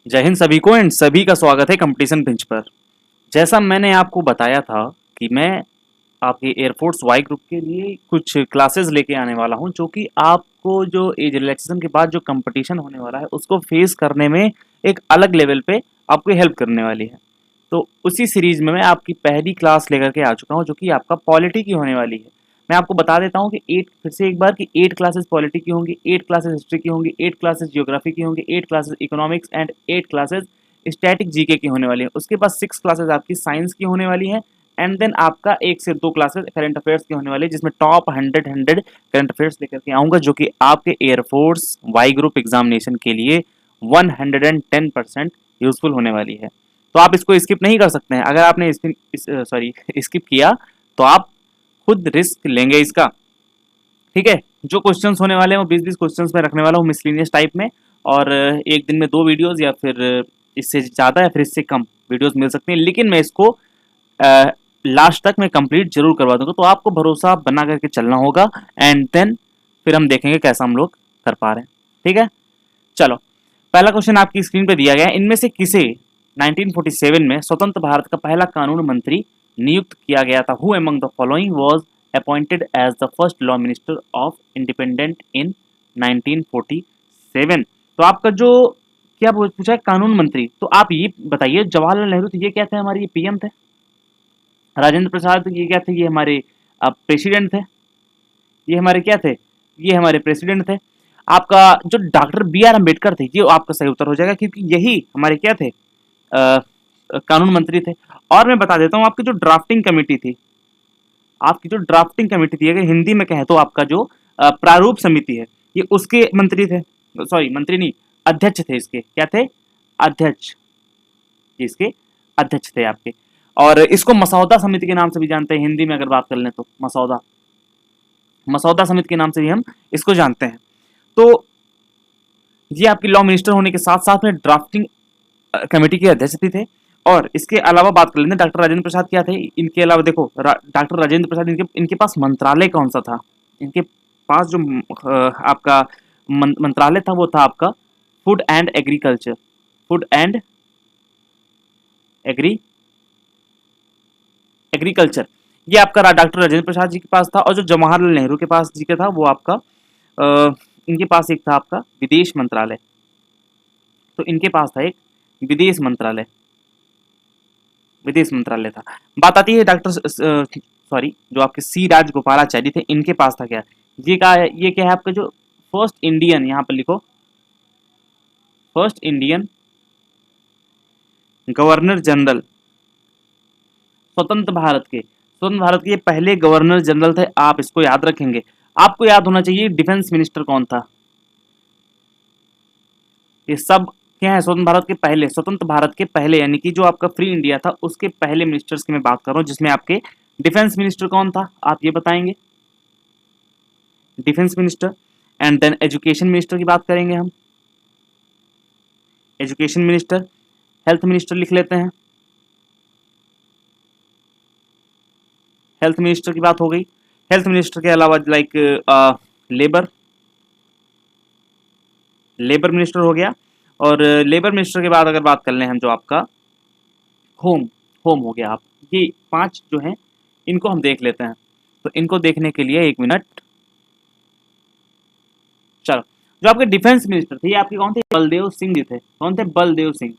जय हिंद सभी को एंड सभी का स्वागत है कंपटीशन पिंच पर। जैसा मैंने आपको बताया था कि मैं आपके एयरफोर्स वाई ग्रुप के लिए कुछ क्लासेस लेके आने वाला हूं, जो कि आपको जो एज रिलैक्सेशन के बाद जो कंपटीशन होने वाला है उसको फेस करने में एक अलग लेवल पे आपको हेल्प करने वाली है। तो उसी सीरीज में मैं आपकी पहली क्लास लेकर के आ चुका हूं, जो कि आपका पॉलिटी की होने वाली है। मैं आपको बता देता हूं कि एट फिर से एक बार कि 8 क्लासेस पॉलिटी की होंगी, 8 क्लासेस हिस्ट्री की होंगी, 8 क्लासेस जियोग्राफी की होंगी, 8 classes economics and 8 classes static GK की होने वाली है। उसके बाद 6 क्लासेस आपकी साइंस की होने वाली है एंड देन आपका 1 से 2 क्लासेस करंट अफेयर्स की होने वाली है, जिसमें टॉप 100 करंट अफेयर्स लेकर के आऊंगा, जो कि आपके एयरफोर्स वाई ग्रुप एग्जामिनेशन के लिए 110% यूजफुल होने वाली है। तो आप इसको स्किप नहीं कर सकते हैं। अगर आपने स्किप किया तो आप खुद रिस्क लेंगे इसका। ठीक है, जो क्वेश्चंस होने वाले हैं वो 20-20 क्वेश्चंस में रखने वाला हूँ मिसलिनियस टाइप में। और एक दिन में 2 वीडियोस या फिर इससे ज़्यादा या फिर इससे कम वीडियोस मिल सकते हैं, लेकिन मैं इसको लास्ट तक मैं कंप्लीट जरूर करवा दूंगा। तो आपको भरोसा बना करके चलना होगा एंड देन फिर हम देखेंगे कैसा हम लोग कर पा रहे हैं। ठीक है, चलो। पहला क्वेश्चन आपकी स्क्रीन पे दिया गया है। इनमें से किसे 1947 में स्वतंत्र भारत का पहला कानून मंत्री नियुक्त किया गया था? Who among the following was appointed as the first law minister of independent in 1947? तो आपका जो क्या पूछा है, कानून मंत्री, तो आप ये बताइए, जवाहरलाल नेहरू थे, ये क्या थे, हमारे ये पीएम थे। राजेंद्र प्रसाद ये क्या थे, ये हमारे प्रेसिडेंट थे। ये हमारे क्या थे, ये हमारे प्रेसिडेंट थे। आपका जो डॉक्टर बी आर अम्बेडकर थे, ये आपका सही उत्तर हो जाएगा, क्योंकि यही हमारे क्या थे, कानून मंत्री थे। और मैं बता देता हूँ, आपकी जो ड्राफ्टिंग कमेटी थी, आपकी जो ड्राफ्टिंग कमेटी थी, अगर हिंदी में कहें तो आपका जो प्रारूप समिति है, ये उसके मंत्री थे। सॉरी, मंत्री नहीं, अध्यक्ष थे इसके। क्या थे? अध्यक्ष। ये इसके अध्यक्ष थे आपके। और इसको मसौदा समिति के नाम से भी जानते हैं, हिंदी में अगर बात कर लें तो मसौदा मसौदा समिति के नाम से भी हम इसको जानते हैं। तो ये आपके लॉ मिनिस्टर होने के साथ साथ में ड्राफ्टिंग कमेटी के अध्यक्ष भी थे। और इसके अलावा बात कर लेते हैं, डॉक्टर राजेंद्र प्रसाद क्या थे। इनके अलावा देखो, डॉक्टर राजेंद्र प्रसाद, इनके पास मंत्रालय कौन सा था? इनके पास जो आपका मंत्रालय था वो था आपका food and agriculture. Food and agri agriculture, ये आपका डॉक्टर राजेंद्र प्रसाद जी के पास था। और जो जवाहरलाल नेहरू के पास जी का था वो आपका इनके पास एक था आपका विदेश मंत्रालय। तो इनके पास था एक विदेश मंत्रालय, विदेश मंत्रालय था। बात आती है डॉक्टर जो आपके सी राजगोपालाचारी थे, इनके पास था क्या? ये क्या है आपका जो फर्स्ट इंडियन, यहाँ पर लिखो, फर्स्ट इंडियन गवर्नर जनरल स्वतंत्र भारत के ये पहले गवर्नर जनरल थे। आप इसको याद रखेंगे। आपको याद होना चाहिए डिफेंस मिनिस्टर कौन था। ये सब क्या है, स्वतंत्र भारत के पहले, यानी कि जो आपका फ्री इंडिया था उसके पहले मिनिस्टर्स की मैं बात कर रहा हूँ, जिसमें आपके डिफेंस मिनिस्टर कौन था, आप ये बताएंगे। Defence minister. And then education minister की बात करेंगे हम। Education minister. हेल्थ मिनिस्टर लिख लेते हैं, हेल्थ मिनिस्टर की बात हो गई। हेल्थ मिनिस्टर के अलावा लाइक लेबर लेबर मिनिस्टर हो गया। और लेबर मिनिस्टर के बाद अगर बात कर लें हम, जो आपका होम होम हो गया। आप ये 5 जो हैं इनको हम देख लेते हैं। तो इनको देखने के लिए 1 मिनट। चलो, जो आपके डिफेंस मिनिस्टर थे, ये आपके कौन थे? बलदेव सिंह जी थे। कौन थे? बलदेव सिंह।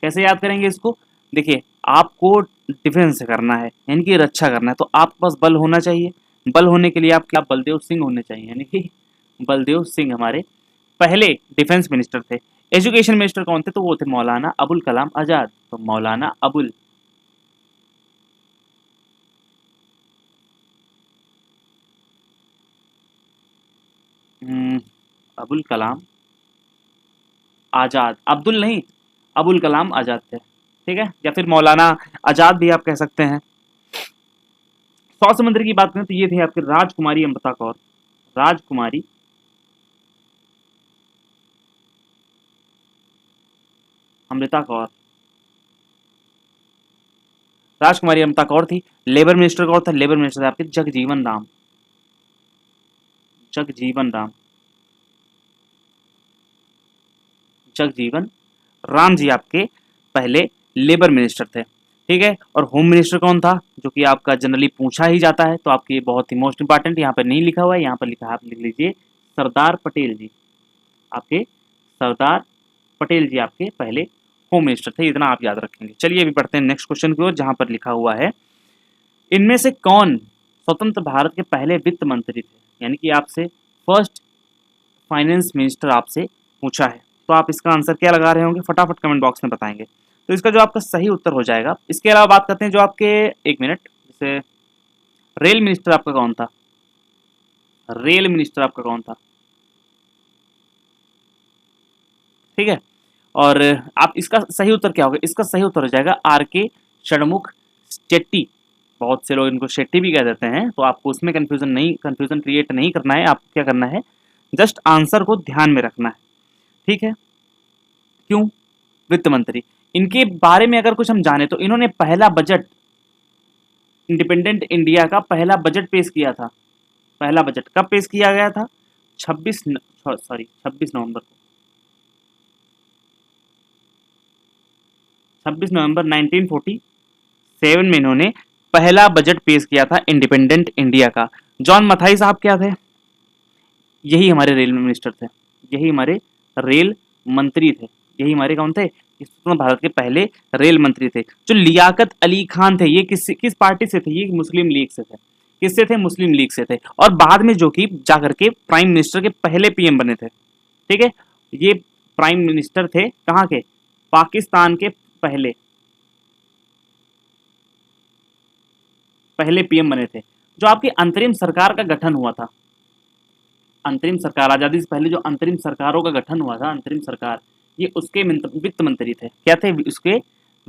कैसे याद करेंगे इसको? देखिए, आपको डिफेंस करना है, यानी कि रक्षा करना है, तो आपके पास बल होना चाहिए। बल होने के लिए आप क्या, बलदेव सिंह होने चाहिए, यानी कि बलदेव सिंह हमारे पहले डिफेंस मिनिस्टर थे। एजुकेशन मिनिस्टर कौन थे? तो वो थे मौलाना अबुल कलाम आजाद। तो मौलाना अबुल कलाम आजाद, अब्दुल नहीं, अबुल कलाम आजाद थे। ठीक है, या फिर मौलाना आजाद भी आप कह सकते हैं। स्वास्थ्य मंत्री की बात करें तो ये थे आपके राजकुमारी अमृता कौर। राजकुमारी अमृता कौर, राजकुमारी अमृता कौर थी। लेबर मिनिस्टर कौन था? लेबर मिनिस्टर आपके जगजीवन राम। जगजीवन राम, जगजीवन राम जी आपके पहले लेबर मिनिस्टर थे। ठीक है, और होम मिनिस्टर कौन था, जो कि आपका जनरली पूछा ही जाता है, तो आपके बहुत ही मोस्ट इंपॉर्टेंट, यहाँ पर नहीं लिखा हुआ है, यहाँ पर लिखा है, आप लिख लीजिए सरदार पटेल जी। आपके सरदार पटेल जी आपके पहले होम मिनिस्टर थे, इतना आप याद रखेंगे। चलिए अभी पढ़ते हैं नेक्स्ट क्वेश्चन की ओर, जहां पर लिखा हुआ है इनमें से कौन स्वतंत्र भारत के पहले वित्त मंत्री थे, यानी कि आपसे फर्स्ट फाइनेंस मिनिस्टर आपसे पूछा है, तो आप इसका आंसर क्या लगा रहे होंगे, फटाफट कमेंट बॉक्स में बताएंगे। तो इसका जो आपका सही उत्तर हो जाएगा, इसके अलावा बात करते हैं जो आपके, एक मिनट, जैसे रेल मिनिस्टर आपका कौन था, रेल मिनिस्टर आपका कौन था, ठीक है। और आप इसका सही उत्तर क्या होगा, इसका सही उत्तर हो जाएगा आर के षणमुख शेट्टी। बहुत से लोग इनको शेट्टी भी कह देते हैं, तो आपको उसमें कंफ्यूजन क्रिएट नहीं करना है, आपको क्या करना है, जस्ट आंसर को ध्यान में रखना है, ठीक है। क्यों वित्त मंत्री, इनके बारे में अगर कुछ हम जाने तो इन्होंने पहला बजट, इंडिपेंडेंट इंडिया का पहला बजट पेश किया था। पहला बजट कब पेश किया गया था, 26 नवंबर को, 26 नवंबर 1947 में इन्होंने पहला बजट पेश किया था इंडिपेंडेंट इंडिया का। जॉन मथाई साहब क्या थे, यही हमारे रेल मिनिस्टर थे, यही हमारे रेल मंत्री थे, यही हमारे कौन थे, स्वतंत्र भारत के पहले रेल मंत्री थे। जो लियाकत अली खान थे, ये किस पार्टी से थे, ये मुस्लिम लीग से थे, किससे थे, मुस्लिम लीग से थे, और बाद में जो कि जाकर के प्राइम मिनिस्टर के पहले पीएम बने थे, ठीक है। ये प्राइम मिनिस्टर थे कहाँ के, पाकिस्तान के पहले पहले पीएम बने थे। जो आपकी अंतरिम सरकार का गठन हुआ था, अंतरिम सरकार आजादी से पहले जो अंतरिम सरकारों का गठन हुआ था, अंतरिम सरकार, ये उसके वित्त मंत्री थे, क्या थे, उसके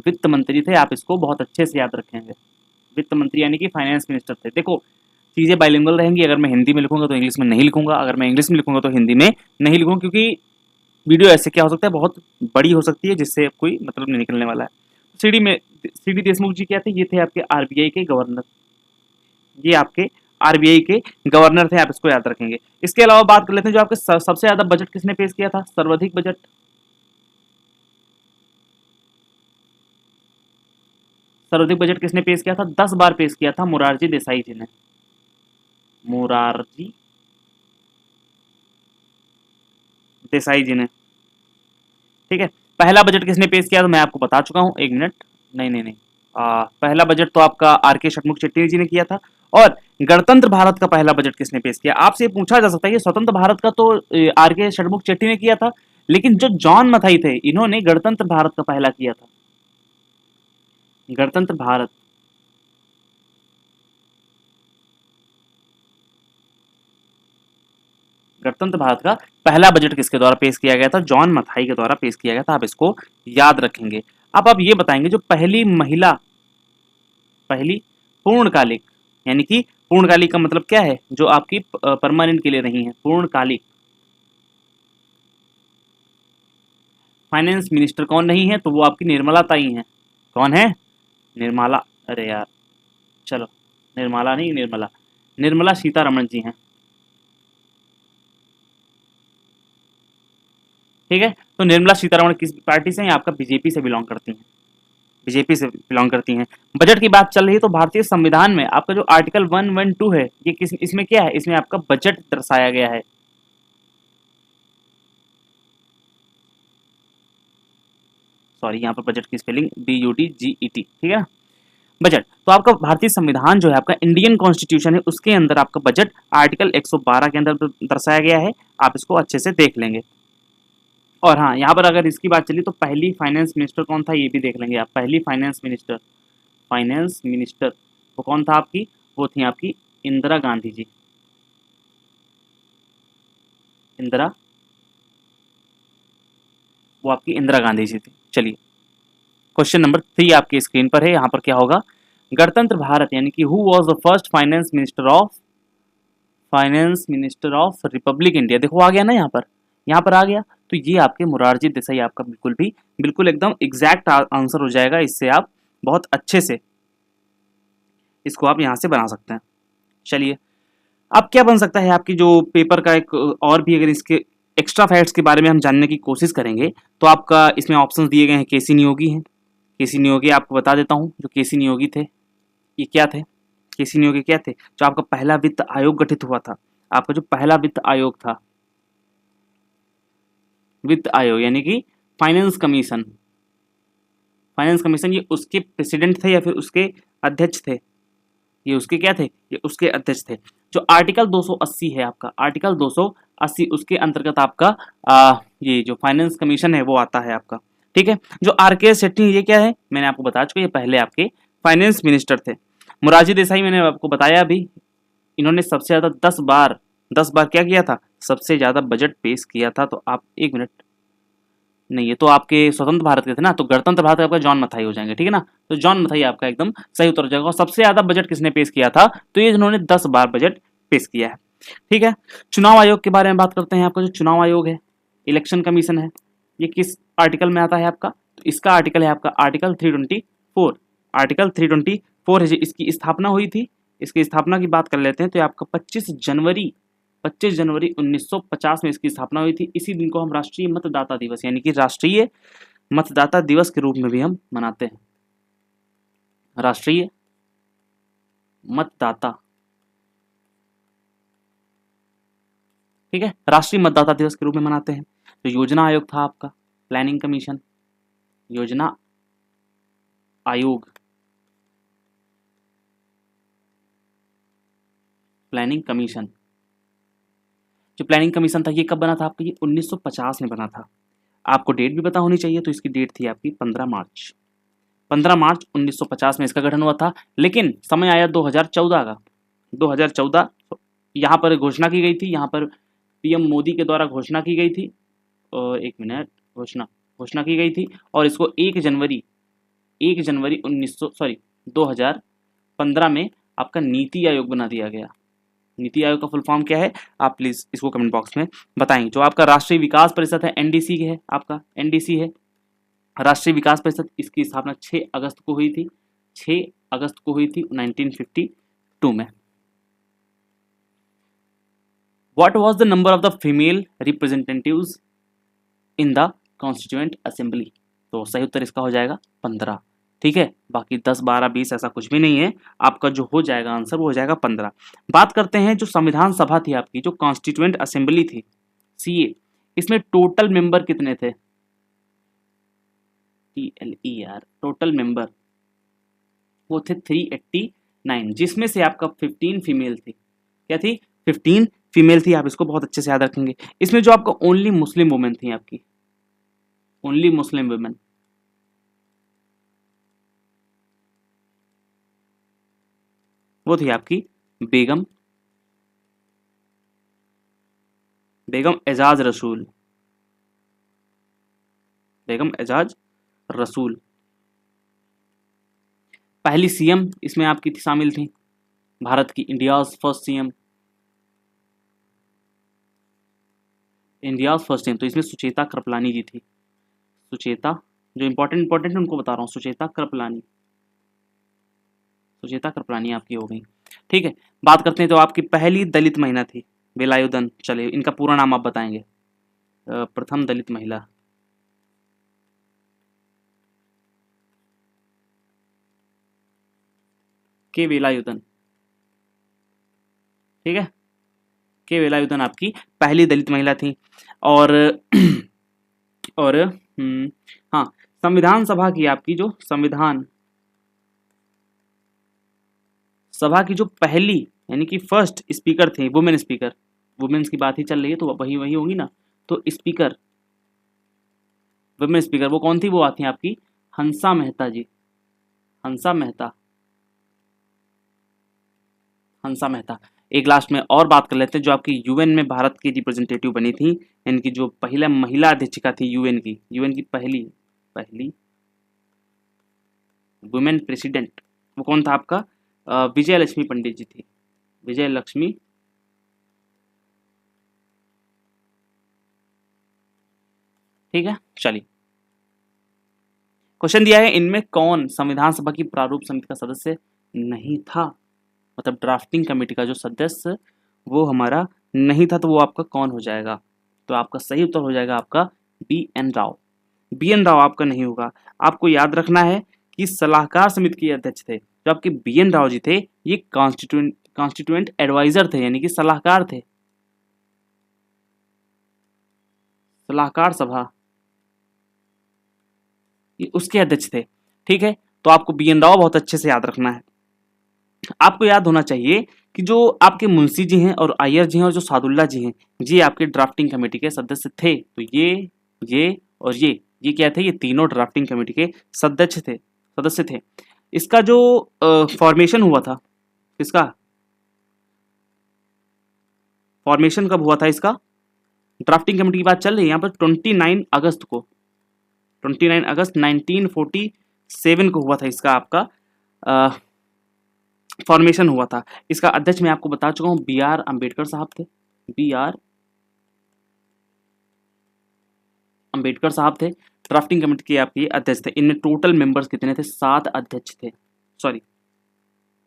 वित्त मंत्री थे। आप इसको बहुत अच्छे से याद रखेंगे, वित्त मंत्री यानी कि फाइनेंस मिनिस्टर थे। देखो चीजें बाइलिंगुअल रहेंगी, अगर मैं हिंदी में लिखूंगा तो इंग्लिश में नहीं लिखूंगा, अगर मैं इंग्लिश में लिखूंगा तो हिंदी में नहीं लिखूंगा, क्योंकि वीडियो ऐसे क्या हो सकता है, बहुत बड़ी हो सकती है, जिससे कोई मतलब नहीं निकलने वाला है। सी डी देशमुख जी क्या थे, ये थे आपके आरबीआई के गवर्नर, ये आपके आरबीआई के गवर्नर थे, आप इसको याद रखेंगे। इसके अलावा बात कर लेते हैं जो आपके सबसे ज्यादा बजट किसने पेश किया था, सर्वाधिक बजट, सर्वाधिक बजट किसने पेश किया था, 10 बार पेश किया था मोरारजी देसाई जी ने, मोरारजी देसाई जी ने, ठीक है। पहला बजट किसने पेश किया, तो मैं आपको बता चुका हूं, एक मिनट, नहीं, पहला बजट तो आपका आर के षणमुख शेट्टी जी ने किया था। और गणतंत्र भारत का पहला बजट किसने पेश किया, आपसे पूछा जा सकता है कि स्वतंत्र भारत का तो आर के षणमुख शेट्टी ने किया था, लेकिन जो जॉन मथाई थे इन्होंने गणतंत्र भारत का पहला किया था, गणतंत्र भारत, गणतंत्र भारत का पहला बजट किसके द्वारा पेश किया गया था, जॉन मथाई के द्वारा पेश किया गया था, आप इसको याद रखेंगे। अब आप ये बताएंगे जो पहली महिला, पहली पूर्णकालिक, यानी कि पूर्णकालिक का मतलब क्या है, जो आपकी परमानेंट के लिए नहीं है, पूर्णकालिक फाइनेंस मिनिस्टर कौन नहीं है, तो वो आपकी निर्मला ताई हैं। कौन है, निर्मला, अरे यार चलो, निर्मला नहीं, निर्मला, निर्मला सीतारमण जी हैं, ठीक है। तो निर्मला सीतारमण किस पार्टी से हैं, आपका बीजेपी से बिलोंग करती हैं, बीजेपी से बिलोंग करती हैं। बजट की बात चल रही है तो भारतीय संविधान में आपका जो आर्टिकल 112 है, ये किस, इसमें क्या है, इसमें आपका बजट दर्शाया गया है, सॉरी यहाँ पर बजट की स्पेलिंग BUDGET, ठीक है। बजट तो आपका भारतीय संविधान जो है, आपका इंडियन कॉन्स्टिट्यूशन है, उसके अंदर आपका बजट आर्टिकल 112 के अंदर दर्शाया गया है, आप इसको अच्छे से देख लेंगे। और हाँ, यहाँ पर अगर इसकी बात चली तो पहली फाइनेंस मिनिस्टर कौन था, ये भी देख लेंगे आप। पहली फाइनेंस मिनिस्टर, फाइनेंस मिनिस्टर वो कौन था आपकी, वो थी आपकी इंदिरा गांधी जी, इंदिरा, वो आपकी इंदिरा गांधी जी थी। चलिए क्वेश्चन नंबर 3 आपकी स्क्रीन पर है, यहाँ पर क्या होगा, गणतंत्र भारत यानी कि who was the first finance minister of Republic India, देखो आ गया ना, यहाँ पर आ गया, तो ये आपके मुरारजी देसाई आपका बिल्कुल एकदम एग्जैक्ट आंसर हो जाएगा। इससे आप बहुत अच्छे से इसको आप यहाँ से बना सकते हैं। चलिए अब क्या बन सकता है आपकी जो पेपर का एक और भी, अगर इसके एक्स्ट्रा फैक्ट्स के बारे में हम जानने की कोशिश करेंगे। तो आपका इसमें ऑप्शंस दिए गए हैं, केसी नियोगी हैं। केसी नियोगी आपको बता देता हूँ, जो केसी नियोगी थे ये क्या थे, केसी नियोगी क्या थे, जो आपका पहला वित्त आयोग गठित हुआ था। आपका जो पहला वित्त आयोग था, वित्त आयोग यानी कि फाइनेंस कमीशन, फाइनेंस कमीशन, ये उसके प्रेसिडेंट थे या फिर उसके अध्यक्ष थे, ये उसके क्या थे, ये उसके अध्यक्ष थे। जो आर्टिकल 280 है आपका, आर्टिकल 280 उसके अंतर्गत आपका ये जो फाइनेंस कमीशन है वो आता है आपका। ठीक है, जो आर के सेठी ये क्या है, मैंने आपको बता चुका, ये पहले आपके फाइनेंस मिनिस्टर थे। मोरारजी देसाई मैंने आपको बताया अभी, इन्होंने सबसे ज्यादा 10 बार क्या किया था, सबसे ज्यादा बजट पेश किया था। तो आप एक मिनट, नहीं ये तो आपके स्वतंत्र भारत के थे ना, तो गणतंत्र भारत का आपका जॉन मथाई हो जाएंगे, ठीक है ना। तो जॉन मथाई आपका एकदम सही उत्तर हो जाएगा। और सबसे ज्यादा बजट किसने पेश किया था, तो ये जिन्होंने 10 बार बजट पेश किया है। ठीक है, चुनाव आयोग के बारे में बात करते हैं। आपका जो चुनाव आयोग है, इलेक्शन कमीशन है, ये किस आर्टिकल में आता है आपका, तो इसका आर्टिकल है आपका आर्टिकल 324। आर्टिकल 324 है, इसकी स्थापना हुई थी। इसकी स्थापना की बात कर लेते हैं तो ये आपका 25 जनवरी 1950 में इसकी स्थापना हुई थी। इसी दिन को हम राष्ट्रीय मतदाता दिवस यानी कि राष्ट्रीय मतदाता दिवस के रूप में भी हम मनाते हैं। राष्ट्रीय मतदाता, ठीक है, राष्ट्रीय मतदाता दिवस के रूप में मनाते हैं। तो योजना आयोग था आपका, प्लानिंग कमीशन, योजना आयोग, प्लानिंग कमीशन। जो प्लानिंग कमीशन था ये कब बना था आपका, ये 1950 में बना था। आपको डेट भी पता होनी चाहिए, तो इसकी डेट थी आपकी 15 मार्च, 15 मार्च 1950 में इसका गठन हुआ था। लेकिन समय आया 2014 का, 2014 यहाँ पर घोषणा की गई थी, यहाँ पर पीएम मोदी के द्वारा घोषणा की गई थी। और एक मिनट, घोषणा की गई थी और इसको 1 जनवरी 2015 में आपका नीति आयोग बना दिया गया। नीति आयोग का फुल फॉर्म क्या है, आप प्लीज इसको कमेंट बॉक्स में बताएं। जो आपका राष्ट्रीय विकास परिषद है, एनडीसी है, आपका एनडीसी है, राष्ट्रीय विकास परिषद, इसकी स्थापना 6 अगस्त को हुई थी, 6 अगस्त को हुई थी 1952 में। What was the number of the female representatives in the constituent assembly, तो सही उत्तर इसका हो जाएगा 15। ठीक है, बाकी 10, 12, 20 ऐसा कुछ भी नहीं है, आपका जो हो जाएगा आंसर वो हो जाएगा 15। बात करते हैं जो संविधान सभा थी आपकी, जो कॉन्स्टिट्यूएंट असेंबली थी, सीए, इसमें टोटल मेंबर कितने थे, TLER, टोटल मेंबर वो थे 389, जिसमें से आपका 15 फीमेल थी। क्या थी, 15 फीमेल थी। आप इसको बहुत अच्छे से याद रखेंगे। इसमें जो आपका ओनली मुस्लिम वुमेन थी, आपकी ओनली मुस्लिम वुमेन, वो थी आपकी बेगम एजाज रसूल, बेगम एजाज रसूल। पहली सीएम इसमें आपकी शामिल थी, भारत की India's first CM, India's first CM, तो इसमें सुचेता कृपलानी जी थी। सुचेता, जो इंपॉर्टेंट उनको बता रहा हूँ, सुचेता कृपलानी, सुचेता कृपलानी आपकी हो गई। ठीक है, बात करते हैं तो आपकी पहली दलित महिला थी वेलायुधन, चलिए इनका पूरा नाम आप बताएंगे। प्रथम दलित महिला, के वेलायुधन, ठीक है, के वेलायुधन आपकी पहली दलित महिला थी। और और हाँ, संविधान सभा की आपकी जो संविधान सभा की जो पहली यानी कि फर्स्ट स्पीकर थे, वुमेन स्पीकर, वुमेन्स की बात ही चल रही है तो वही होगी ना, तो स्पीकर, वुमेन स्पीकर वो कौन थी, वो आती है आपकी हंसा मेहता जी, हंसा मेहता, हंसा मेहता। एक लास्ट में और बात कर लेते हैं, जो आपकी यूएन में भारत की रिप्रेजेंटेटिव बनी थी, इनकी जो पहला महिला अध्यक्षिका थी यूएन की पहली वुमेन प्रेसिडेंट, वो कौन था आपका, विजय लक्ष्मी पंडित जी थी, विजय लक्ष्मी, ठीक है। चलिए, क्वेश्चन दिया है, इनमें कौन संविधान सभा की प्रारूप समिति का सदस्य नहीं था, मतलब ड्राफ्टिंग कमेटी का जो सदस्य वो हमारा नहीं था, तो वो आपका कौन हो जाएगा, तो आपका सही उत्तर हो जाएगा आपका B N Rao. B N Rao आपका नहीं होगा। आपको याद रखना है कि सलाहकार समिति के अध्यक्ष थे जो आपके बी एन राव जी थे, ये कॉन्स्टिट्यूएंट एडवाइजर थे, यानी कि सलाहकार थे, सलाहकार सभा, ये उसके अध्यक्ष थे। ठीक है, तो आपको बी एन राव बहुत अच्छे से याद रखना है। आपको याद होना चाहिए कि जो आपके मुंशी जी हैं और अय्यर जी हैं और जो सादुल्ला जी हैं, ये आपके ड्राफ्टिंग कमेटी के सदस्य थे। तो ये और ये क्या थे, ये तीनों ड्राफ्टिंग कमेटी के सदस्य थे। इसका जो फॉर्मेशन हुआ था, इसका फॉर्मेशन कब हुआ था, इसका ड्राफ्टिंग कमेटी की बात चल रही है यहाँ पर 29 अगस्त को, 29 अगस्त 1947 को हुआ था इसका आपका फॉर्मेशन हुआ था। इसका अध्यक्ष मैं आपको बता चुका हूं, बी आर अम्बेडकर साहब थे, बी आर अम्बेडकर साहब थे, ड्राफ्टिंग कमेटी के आपके अध्यक्ष थे। इनमें टोटल मेंबर्स कितने थे, 7 अध्यक्ष थे, सॉरी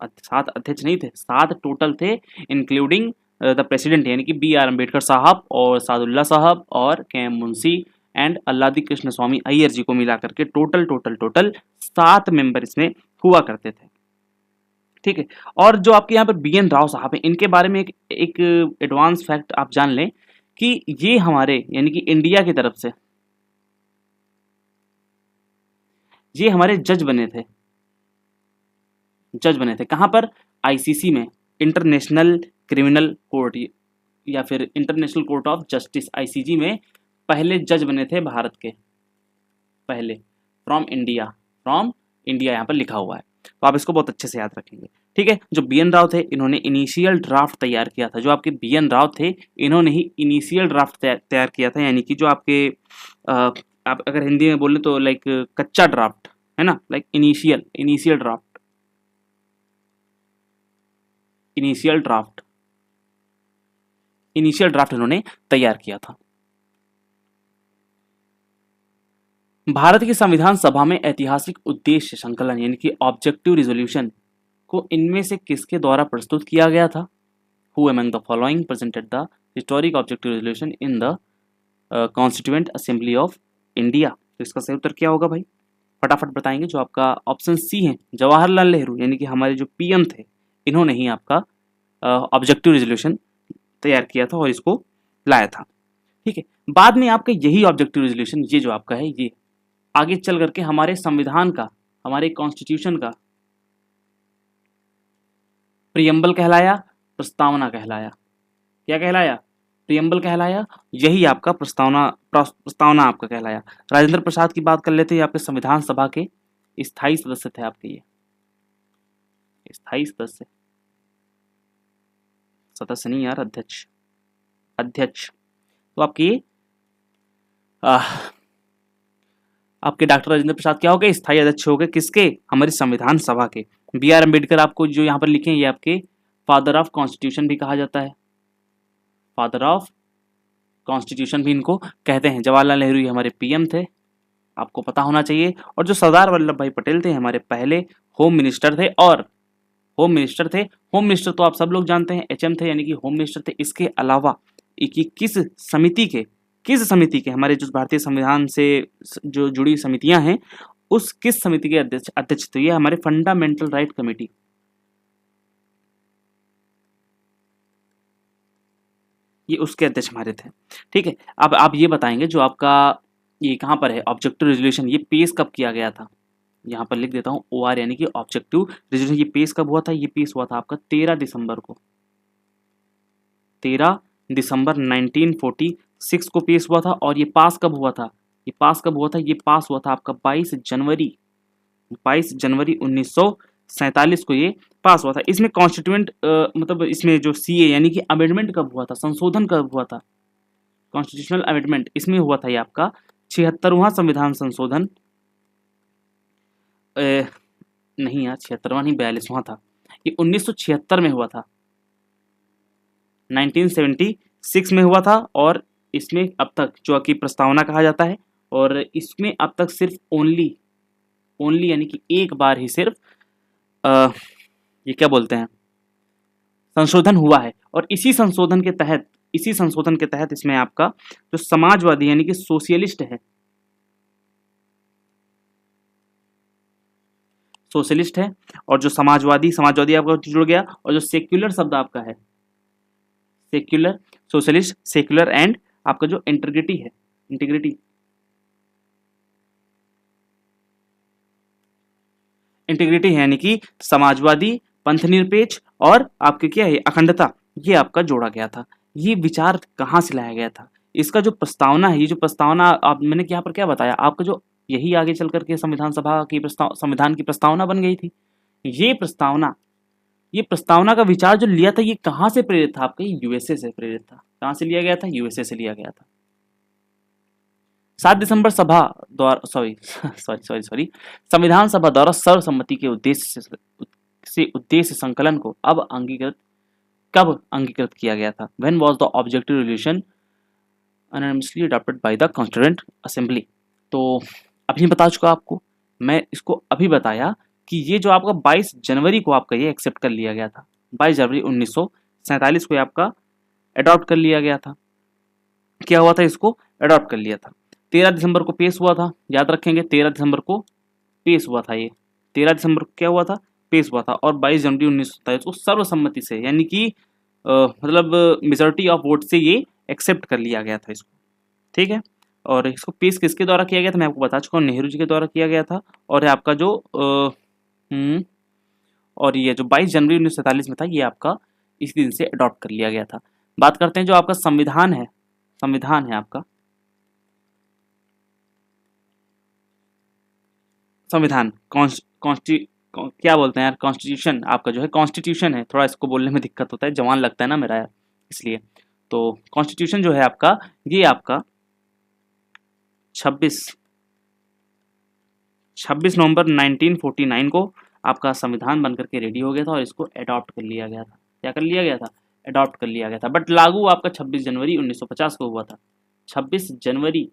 7 अध्यक्ष नहीं थे, 7 टोटल थे, इंक्लूडिंग द प्रेसिडेंट यानी कि बी आर अम्बेडकर साहब और सादुल्ला साहब और के एम मुंशी एंड अल्लादी कृष्ण स्वामी अय्यर जी को मिला करके टोटल 7 मेंबर इसमें हुआ करते थे। ठीक है, और जो आपके यहाँ पर बी एन राव साहब हैं, इनके बारे में एक एडवांस फैक्ट आप जान लें कि ये हमारे यानी कि इंडिया की तरफ से ये हमारे जज बने थे। कहां पर, आईसीसी में, इंटरनेशनल क्रिमिनल कोर्ट या फिर international court of justice ICG में पहले जज बने थे भारत के, पहले फ्रॉम इंडिया यहाँ पर लिखा हुआ है, तो आप इसको बहुत अच्छे से याद रखेंगे। ठीक है, जो बी एन राव थे इन्होंने इनिशियल ड्राफ्ट तैयार किया था, जो आपके बी एन राव थे इन्होंने ही इनिशियल ड्राफ्ट तैयार किया था, यानी कि जो आपके आप अगर हिंदी में बोले तो लाइक कच्चा ड्राफ्ट है ना, लाइक इनिशियल ड्राफ्ट इन्होंने तैयार किया था। भारत की संविधान सभा में ऐतिहासिक उद्देश्य संकलन यानी कि ऑब्जेक्टिव रिजोल्यूशन को इनमें से किसके द्वारा प्रस्तुत किया गया था? Who among the following presented the historic objective resolution in the Constituent Assembly of India? तो इसका सही उत्तर क्या होगा भाई, फटाफट बताएंगे। जो आपका ऑप्शन सी है, जवाहरलाल नेहरू यानी कि हमारे जो पीएम थे, इन्होंने ही आपका ऑब्जेक्टिव रेजोल्यूशन तैयार किया था और इसको लाया था। ठीक है, बाद में आपका यही ऑब्जेक्टिव रेजोल्यूशन, ये जो आपका है, ये आगे चल करके हमारे संविधान का, हमारे कॉन्स्टिट्यूशन का प्रियम्बल कहलाया, प्रस्तावना कहलाया। क्या कहलाया, प्रियम्बल कहलाया, यही आपका प्रस्तावना आपका कहलाया। राजेंद्र प्रसाद की बात कर लेते हैं, आपके संविधान सभा के स्थायी सदस्य थे, आपके ये स्थायी सदस्य नहीं यार, अध्यक्ष। तो आपके डॉक्टर राजेंद्र प्रसाद क्या हो गए, स्थायी अध्यक्ष हो गए, किसके, हमारी संविधान सभा के। बी आर अम्बेडकर आपको जो यहाँ पर लिखे हैं, ये आपके फादर ऑफ कॉन्स्टिट्यूशन भी कहा जाता है, फादर ऑफ कॉन्स्टिट्यूशन भी इनको कहते हैं। जवाहरलाल नेहरू ये हमारे पीएम थे, आपको पता होना चाहिए। और जो सरदार वल्लभ भाई पटेल थे, हमारे पहले होम मिनिस्टर थे, होम मिनिस्टर तो आप सब लोग जानते हैं, एचएम थे, यानी कि होम मिनिस्टर थे। इसके अलावा किस समिति के हमारे जो भारतीय संविधान से जो जुड़ी समितियां हैं, उस किस समिति के अध्यक्ष थे, ये हमारे फंडामेंटल राइट कमेटी, ये उसके अध्यक्ष हमारे थे। ठीक है, अब आप ये बताएंगे जो आपका ये कहाँ पर है ऑब्जेक्टिव रेजोल्यूशन, ये पेश कब किया गया था, यहाँ पर लिख देता हूँ OR यानी कि ऑब्जेक्टिव रेजोल्यूशन। ये पेश कब हुआ था, ये पेश हुआ था आपका 13 दिसंबर को, 13 दिसंबर 1946 को पेश हुआ था। और ये पास कब हुआ था, ये पास हुआ था आपका 22 जनवरी 1947 को ये पास हुआ था। इसमें कॉन्स्टिट्यूएंट मतलब इसमें जो सीए यानी कि अमेंडमेंट कब हुआ था, संशोधन कब हुआ था, कॉन्स्टिट्यूशनल अमेंडमेंट इसमें हुआ था ये आपका 76वां संविधान संशोधन, नहीं यार 76वां नहीं, 42वां था, ये 1976 में हुआ था, 1976 में हुआ था। और इसमें अब तक जो कि प्रस्तावना कहा जाता है, और इसमें अब तक सिर्फ ओनली यानी कि एक बार ही सिर्फ ये क्या बोलते हैं, संशोधन हुआ है। और इसी संशोधन के तहत इसी संशोधन के तहत इसमें आपका जो समाजवादी यानी कि सोशलिस्ट है, सोशलिस्ट है, और जो समाजवादी, समाजवादी आपका जुड़ गया, और जो सेक्युलर शब्द आपका है, सेक्युलर, सोशलिस्ट, सेक्युलर एंड आपका जो इंटीग्रिटी है, इंटीग्रिटी, इंटीग्रिटी है यानी कि समाजवादी, पंथनिरपेक्ष और आपके क्या है अखंडता, ये आपका जोड़ा गया था। ये विचार कहाँ से लाया गया था, इसका जो प्रस्तावना है, ये जो प्रस्तावना आप मैंने यहाँ पर क्या बताया आपका, जो यही आगे चल करके संविधान सभा की संविधान की प्रस्तावना बन गई थी। ये प्रस्तावना का विचार जो लिया था ये कहाँ से प्रेरित था आपका, यूएसए से प्रेरित था। कहाँ से लिया गया था, यूएसए से लिया गया था। 7 दिसंबर सभा द्वारा सॉरी संविधान सभा द्वारा सर्वसम्मति के उद्देश्य से उद्देश्य संकलन को कब अंगीकृत किया गया था। When was the objective resolution unanimously adopted by the constituent assembly. तो अभी बता चुका आपको, मैं इसको अभी बताया कि ये जो आपका 22 जनवरी को आपका ये एक्सेप्ट कर लिया गया था। 22 जनवरी 1947 को आपका अडॉप्ट कर लिया गया था। क्या हुआ था, इसको अडॉप्ट कर लिया था। 13 दिसंबर को पेश हुआ था, याद रखेंगे 13 दिसंबर को पेश हुआ था। ये 13 दिसंबर को क्या हुआ था, पेश हुआ था। और 22 जनवरी 1927 को सर्वसम्मति से यानी कि मतलब मेजॉरिटी ऑफ वोट से ये एक्सेप्ट कर लिया गया था इसको, ठीक है। और इसको पेश किसके द्वारा किया गया था, मैं आपको बता चुका हूँ, नेहरू जी के द्वारा किया गया था। और आपका जो और ये जो 22 जनवरी 1947 में था ये आपका इस दिन से अडॉप्ट कर लिया गया था। बात करते हैं जो आपका संविधान है आपका संविधान क्या बोलते हैं यार, कॉन्स्टिट्यूशन आपका जो है, कॉन्स्टिट्यूशन है, थोड़ा इसको बोलने में दिक्कत होता है, जवान लगता है ना मेरा यार, इसलिए। तो कॉन्स्टिट्यूशन जो है आपका, ये आपका 26 नवंबर 1949 को आपका संविधान बनकर के रेडी हो गया था और इसको अडॉप्ट कर लिया गया था। क्या कर लिया गया था, अडॉप्ट कर लिया गया था। बट लागू आपका 26 जनवरी 1950 को हुआ था। 26 जनवरी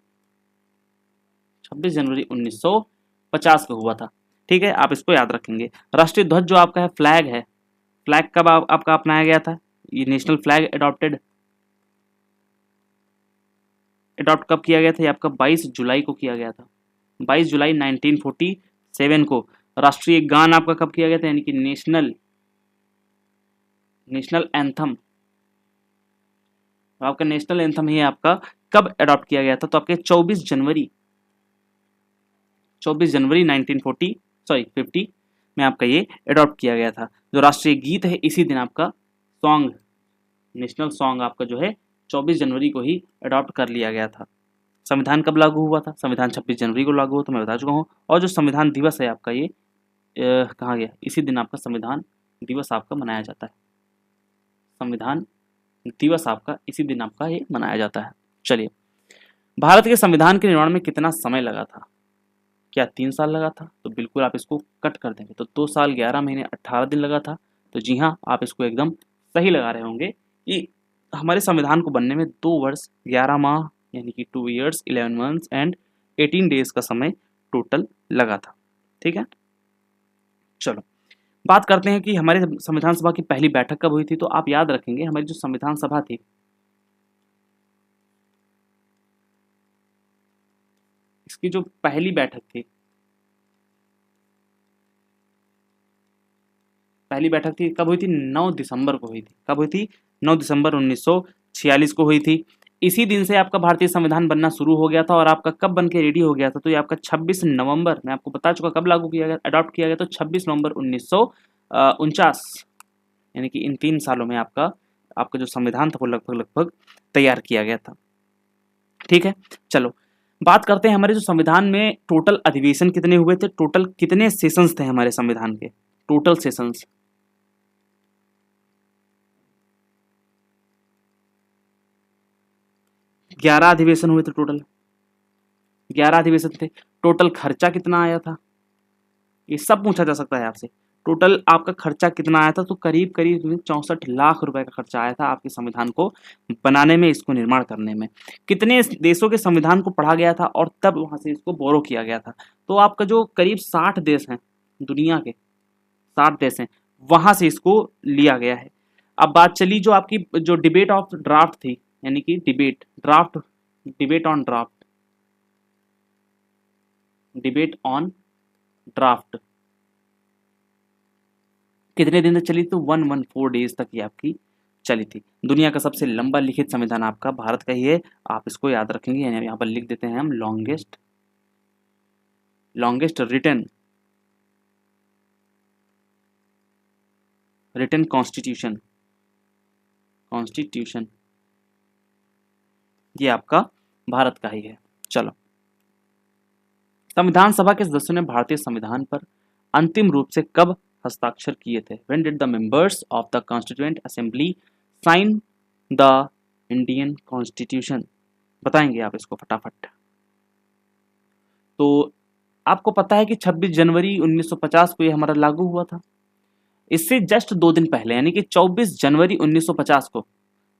1950 को हुआ था, ठीक है। आप इसको याद रखेंगे। राष्ट्रीय ध्वज जो आपका है, फ्लैग है, फ्लैग कब आपका अपनाया गया था, ये नेशनल फ्लैग अडॉप्ट कब किया गया था, ये आपका 22 जुलाई को किया गया था। 22 जुलाई 1947 को। राष्ट्रीय गान आपका कब किया गया था, यानी कि नेशनल एंथम, आपका नेशनल एंथम ही आपका कब अडॉप्ट किया गया था, तो आपके 24 जनवरी 50 में आपका ये अडॉप्ट किया गया था। जो राष्ट्रीय गीत है इसी दिन आपका सॉन्ग, नेशनल सॉन्ग आपका जो है 24 जनवरी को ही अडॉप्ट कर लिया गया था। संविधान कब लागू हुआ था, संविधान 26 जनवरी को लागू हुआ, तो मैं बता चुका हूँ। और जो संविधान दिवस है आपका ये कहाँ गया, इसी दिन आपका संविधान दिवस आपका मनाया जाता है। संविधान दिवस आपका इसी दिन आपका ये मनाया जाता है। चलिए, भारत के संविधान के निर्माण में कितना समय लगा था, क्या 3 साल लगा था, तो बिल्कुल आप इसको कट कर देंगे तो 2 साल 11 महीने 18 दिन लगा था। तो जी हाँ, आप इसको एकदम सही लगा रहे होंगे कि हमारे संविधान को बनने में 2 वर्ष 11 माह यानी कि 2 years 11 months एंड 18 days का समय टोटल लगा था, ठीक है। चलो बात करते हैं कि हमारे संविधान सभा की पहली बैठक कब हुई थी। तो आप याद रखेंगे हमारी जो संविधान सभा थी, इसकी जो पहली बैठक थी, कब हुई थी, 9 दिसंबर को हुई थी। कब हुई थी, 9 दिसंबर 1946 को हुई थी। इसी दिन से आपका भारतीय संविधान बनना शुरू हो गया था। और आपका कब बन के रेडी हो गया था, तो ये आपका 26 नवंबर, मैं आपको बता चुका कब लागू किया गया, अडॉप्ट किया गया, तो 26 नवंबर 1949, यानी कि इन 3 सालों में आपका जो संविधान था वो लगभग तैयार किया गया था, ठीक है। चलो बात करते हैं हमारे जो संविधान में टोटल अधिवेशन कितने हुए थे, टोटल कितने सेशंस थे हमारे संविधान के, टोटल सेशंस 11 अधिवेशन हुए थे, टोटल 11 अधिवेशन थे। टोटल खर्चा कितना आया था, ये सब पूछा जा सकता है आपसे। टोटल आपका खर्चा कितना आया था, तो करीब 64 लाख रुपए का खर्चा आया था आपके संविधान को बनाने में, इसको निर्माण करने में। कितने देशों के संविधान को पढ़ा गया था और तब वहां से इसको बोरो किया गया था, तो आपका जो करीब 60 देश हैं, दुनिया के 60 देश हैं, वहां से इसको लिया गया है। अब बात चली जो आपकी जो डिबेट ऑफ ड्राफ्ट थी, यानी कि debate, draft, debate on draft, debate on draft कितने दिन तक चली? तो 114 डेज तक ये आपकी चली थी। दुनिया का सबसे लंबा लिखित संविधान आपका भारत का ही है, आप इसको याद रखेंगे। यानी यहाँ पर लिख देते हैं हम longest, longest written, written constitution, constitution ये आपका भारत का ही है। चलो, संविधान सभा के सदस्यों ने भारतीय संविधान पर अंतिम रूप से कब हस्ताक्षर किए थे? When did the members of the Constituent Assembly sign the Indian Constitution? बताएंगे आप इसको फटाफट। तो आपको पता है कि 26 जनवरी 1950 को ये हमारा लागू हुआ था। इससे जस्ट 2 दिन पहले यानी कि 24 जनवरी 1950 को,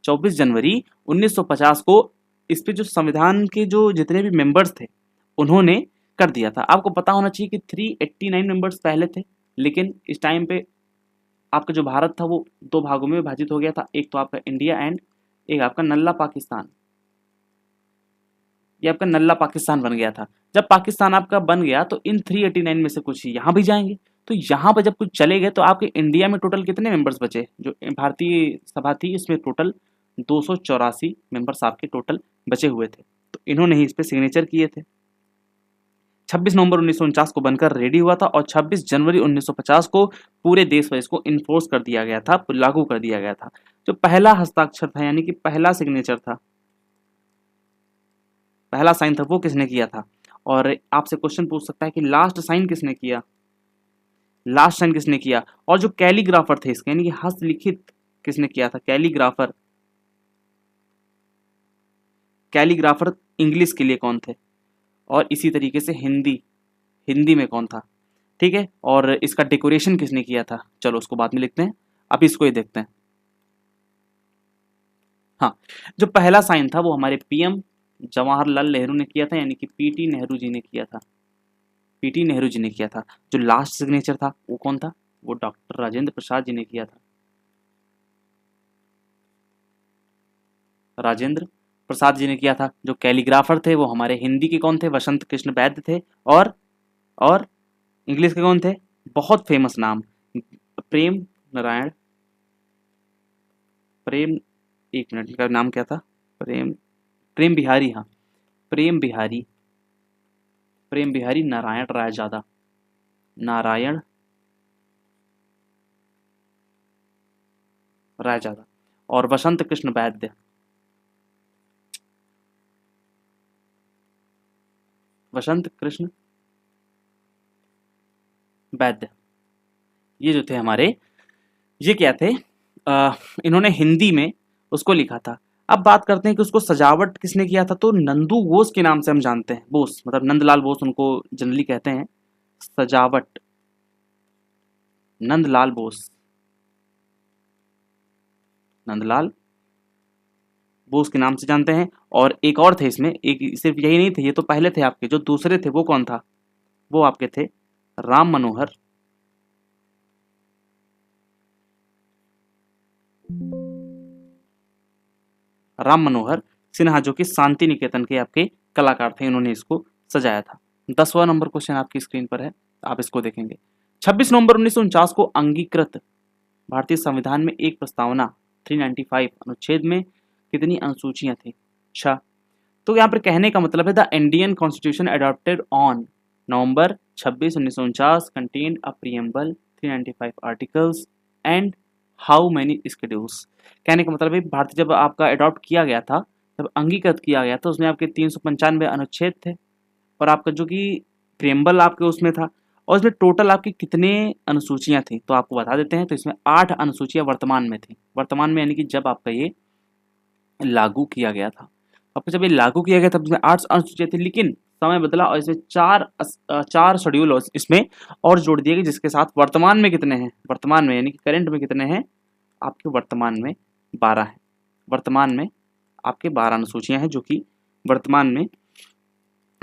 24 जनवरी 1950 को इस पे जो संविधान के जो जितने भी मेंबर्स थे उन्होंने कर दिया था। आपको पता होना चाहिए कि 389 मेंबर्स पहले थे, लेकिन इस टाइम पे आपका जो भारत था वो 2 भागों में विभाजित हो गया था। एक तो आपका इंडिया एंड एक आपका नल्ला पाकिस्तान। ये आपका नल्ला पाकिस्तान बन गया था। जब पाकिस्तान आपका बन गया तो इन 389 में से कुछ यहाँ भी जाएंगे। तो यहाँ पर जब कुछ चले गए तो आपके इंडिया में टोटल कितने मेंबर्स बचे? जो भारतीय सभा थी इसमें टोटल 284 मेंबर्स आपके टोटल बचे हुए थे। तो इन्होंने ही इस पर सिग्नेचर किए थे। 26 नवंबर 1949 को बनकर रेडी हुआ था और 26 जनवरी 1950 को पूरे देश में इसको इन्फोर्स कर दिया गया था, लागू कर दिया गया था। जो पहला हस्ताक्षर था यानी कि पहला सिग्नेचर था, पहला साइन था, वो किसने किया था? और आपसे क्वेश्चन पूछ सकता है कि लास्ट साइन किसने किया? लास्ट साइन किसने किया? और जो कैलीग्राफर थे इसके यानी कि हस्तलिखित किसने किया था? कैलीग्राफर, कैलीग्राफर इंग्लिश के लिए कौन थे? और इसी तरीके से हिंदी, हिंदी में कौन था? ठीक है। और इसका डेकोरेशन किसने किया था? चलो उसको बाद में लिखते हैं, अभी इसको ही देखते हैं। हाँ, जो पहला साइन था वो हमारे पीएम जवाहरलाल नेहरू ने किया था, यानी कि पीटी नेहरू जी ने किया था, पीटी नेहरू जी ने किया था। जो लास्ट सिग्नेचर था वो कौन था? वो डॉक्टर राजेंद्र प्रसाद जी ने किया था, राजेंद्र प्रसाद जी ने किया था। जो कैलीग्राफर थे वो हमारे हिंदी के कौन थे? वसंत कृष्ण वैद्य थे। और इंग्लिश के कौन थे? बहुत फेमस नाम, प्रेम नारायण, प्रेम, एक मिनट, इनका नाम क्या था? प्रेम बिहारी, हाँ, प्रेम बिहारी, प्रेम बिहारी नारायण रायजादा, नारायण रायजादा। और वसंत कृष्ण वैद्य, वसंत कृष्ण वैद्य, ये जो थे हमारे, ये क्या थे? इन्होंने हिंदी में उसको लिखा था। अब बात करते हैं कि उसको सजावट किसने किया था? तो नंदू बोस के नाम से हम जानते हैं, बोस मतलब नंदलाल बोस उनको जनरली कहते हैं। सजावट नंदलाल बोस, नंदलाल बोस के नाम से जानते हैं। और एक और थे इसमें, एक सिर्फ यही नहीं थे, ये तो पहले थे आपके, जो दूसरे थे वो कौन था? वो आपके थे राम मनोहर, राम मनोहर सिन्हा, जो कि शांति निकेतन के आपके कलाकार थे, इन्होंने इसको सजाया था। 10वां नंबर क्वेश्चन आपकी स्क्रीन पर है, आप इसको देखेंगे। 26 नवंबर 1949 को अंगीकृत भारतीय संविधान में एक प्रस्तावना 395 अनुच्छेद में कितनी अनुसूचियां थी? 6। तो यहाँ पर कहने का मतलब है the Indian constitution adopted on November 26 1949 contained a preamble 395 articles and how many schedules. कहने का मतलब है भारतीय जब आपका अडॉप्ट किया गया था, जब अंगीकृत किया गया था, उसमें आपके 395 अनुच्छेद थे और आपका जो कि प्रीएम्बल आपके उसमें था, और इसमें टोटल आपकी कितने अनुसूचियां थी तो आपको बता देते हैं। तो इसमें 8 अनुसूचियां वर्तमान में थी, वर्तमान में यानी कि जब आपका ये लागू किया गया था, आपको जब ये लागू किया गया था इसमें 8 अनुसूचियां थी, लेकिन समय बदला और इसमें चार शेड्यूल इसमें और जोड़ दिए गए, जिसके साथ वर्तमान में कितने हैं? वर्तमान में यानी कि करंट में कितने हैं? आपके वर्तमान में 12 हैं। वर्तमान में आपके 12 अनुसूचियां हैं जो कि वर्तमान में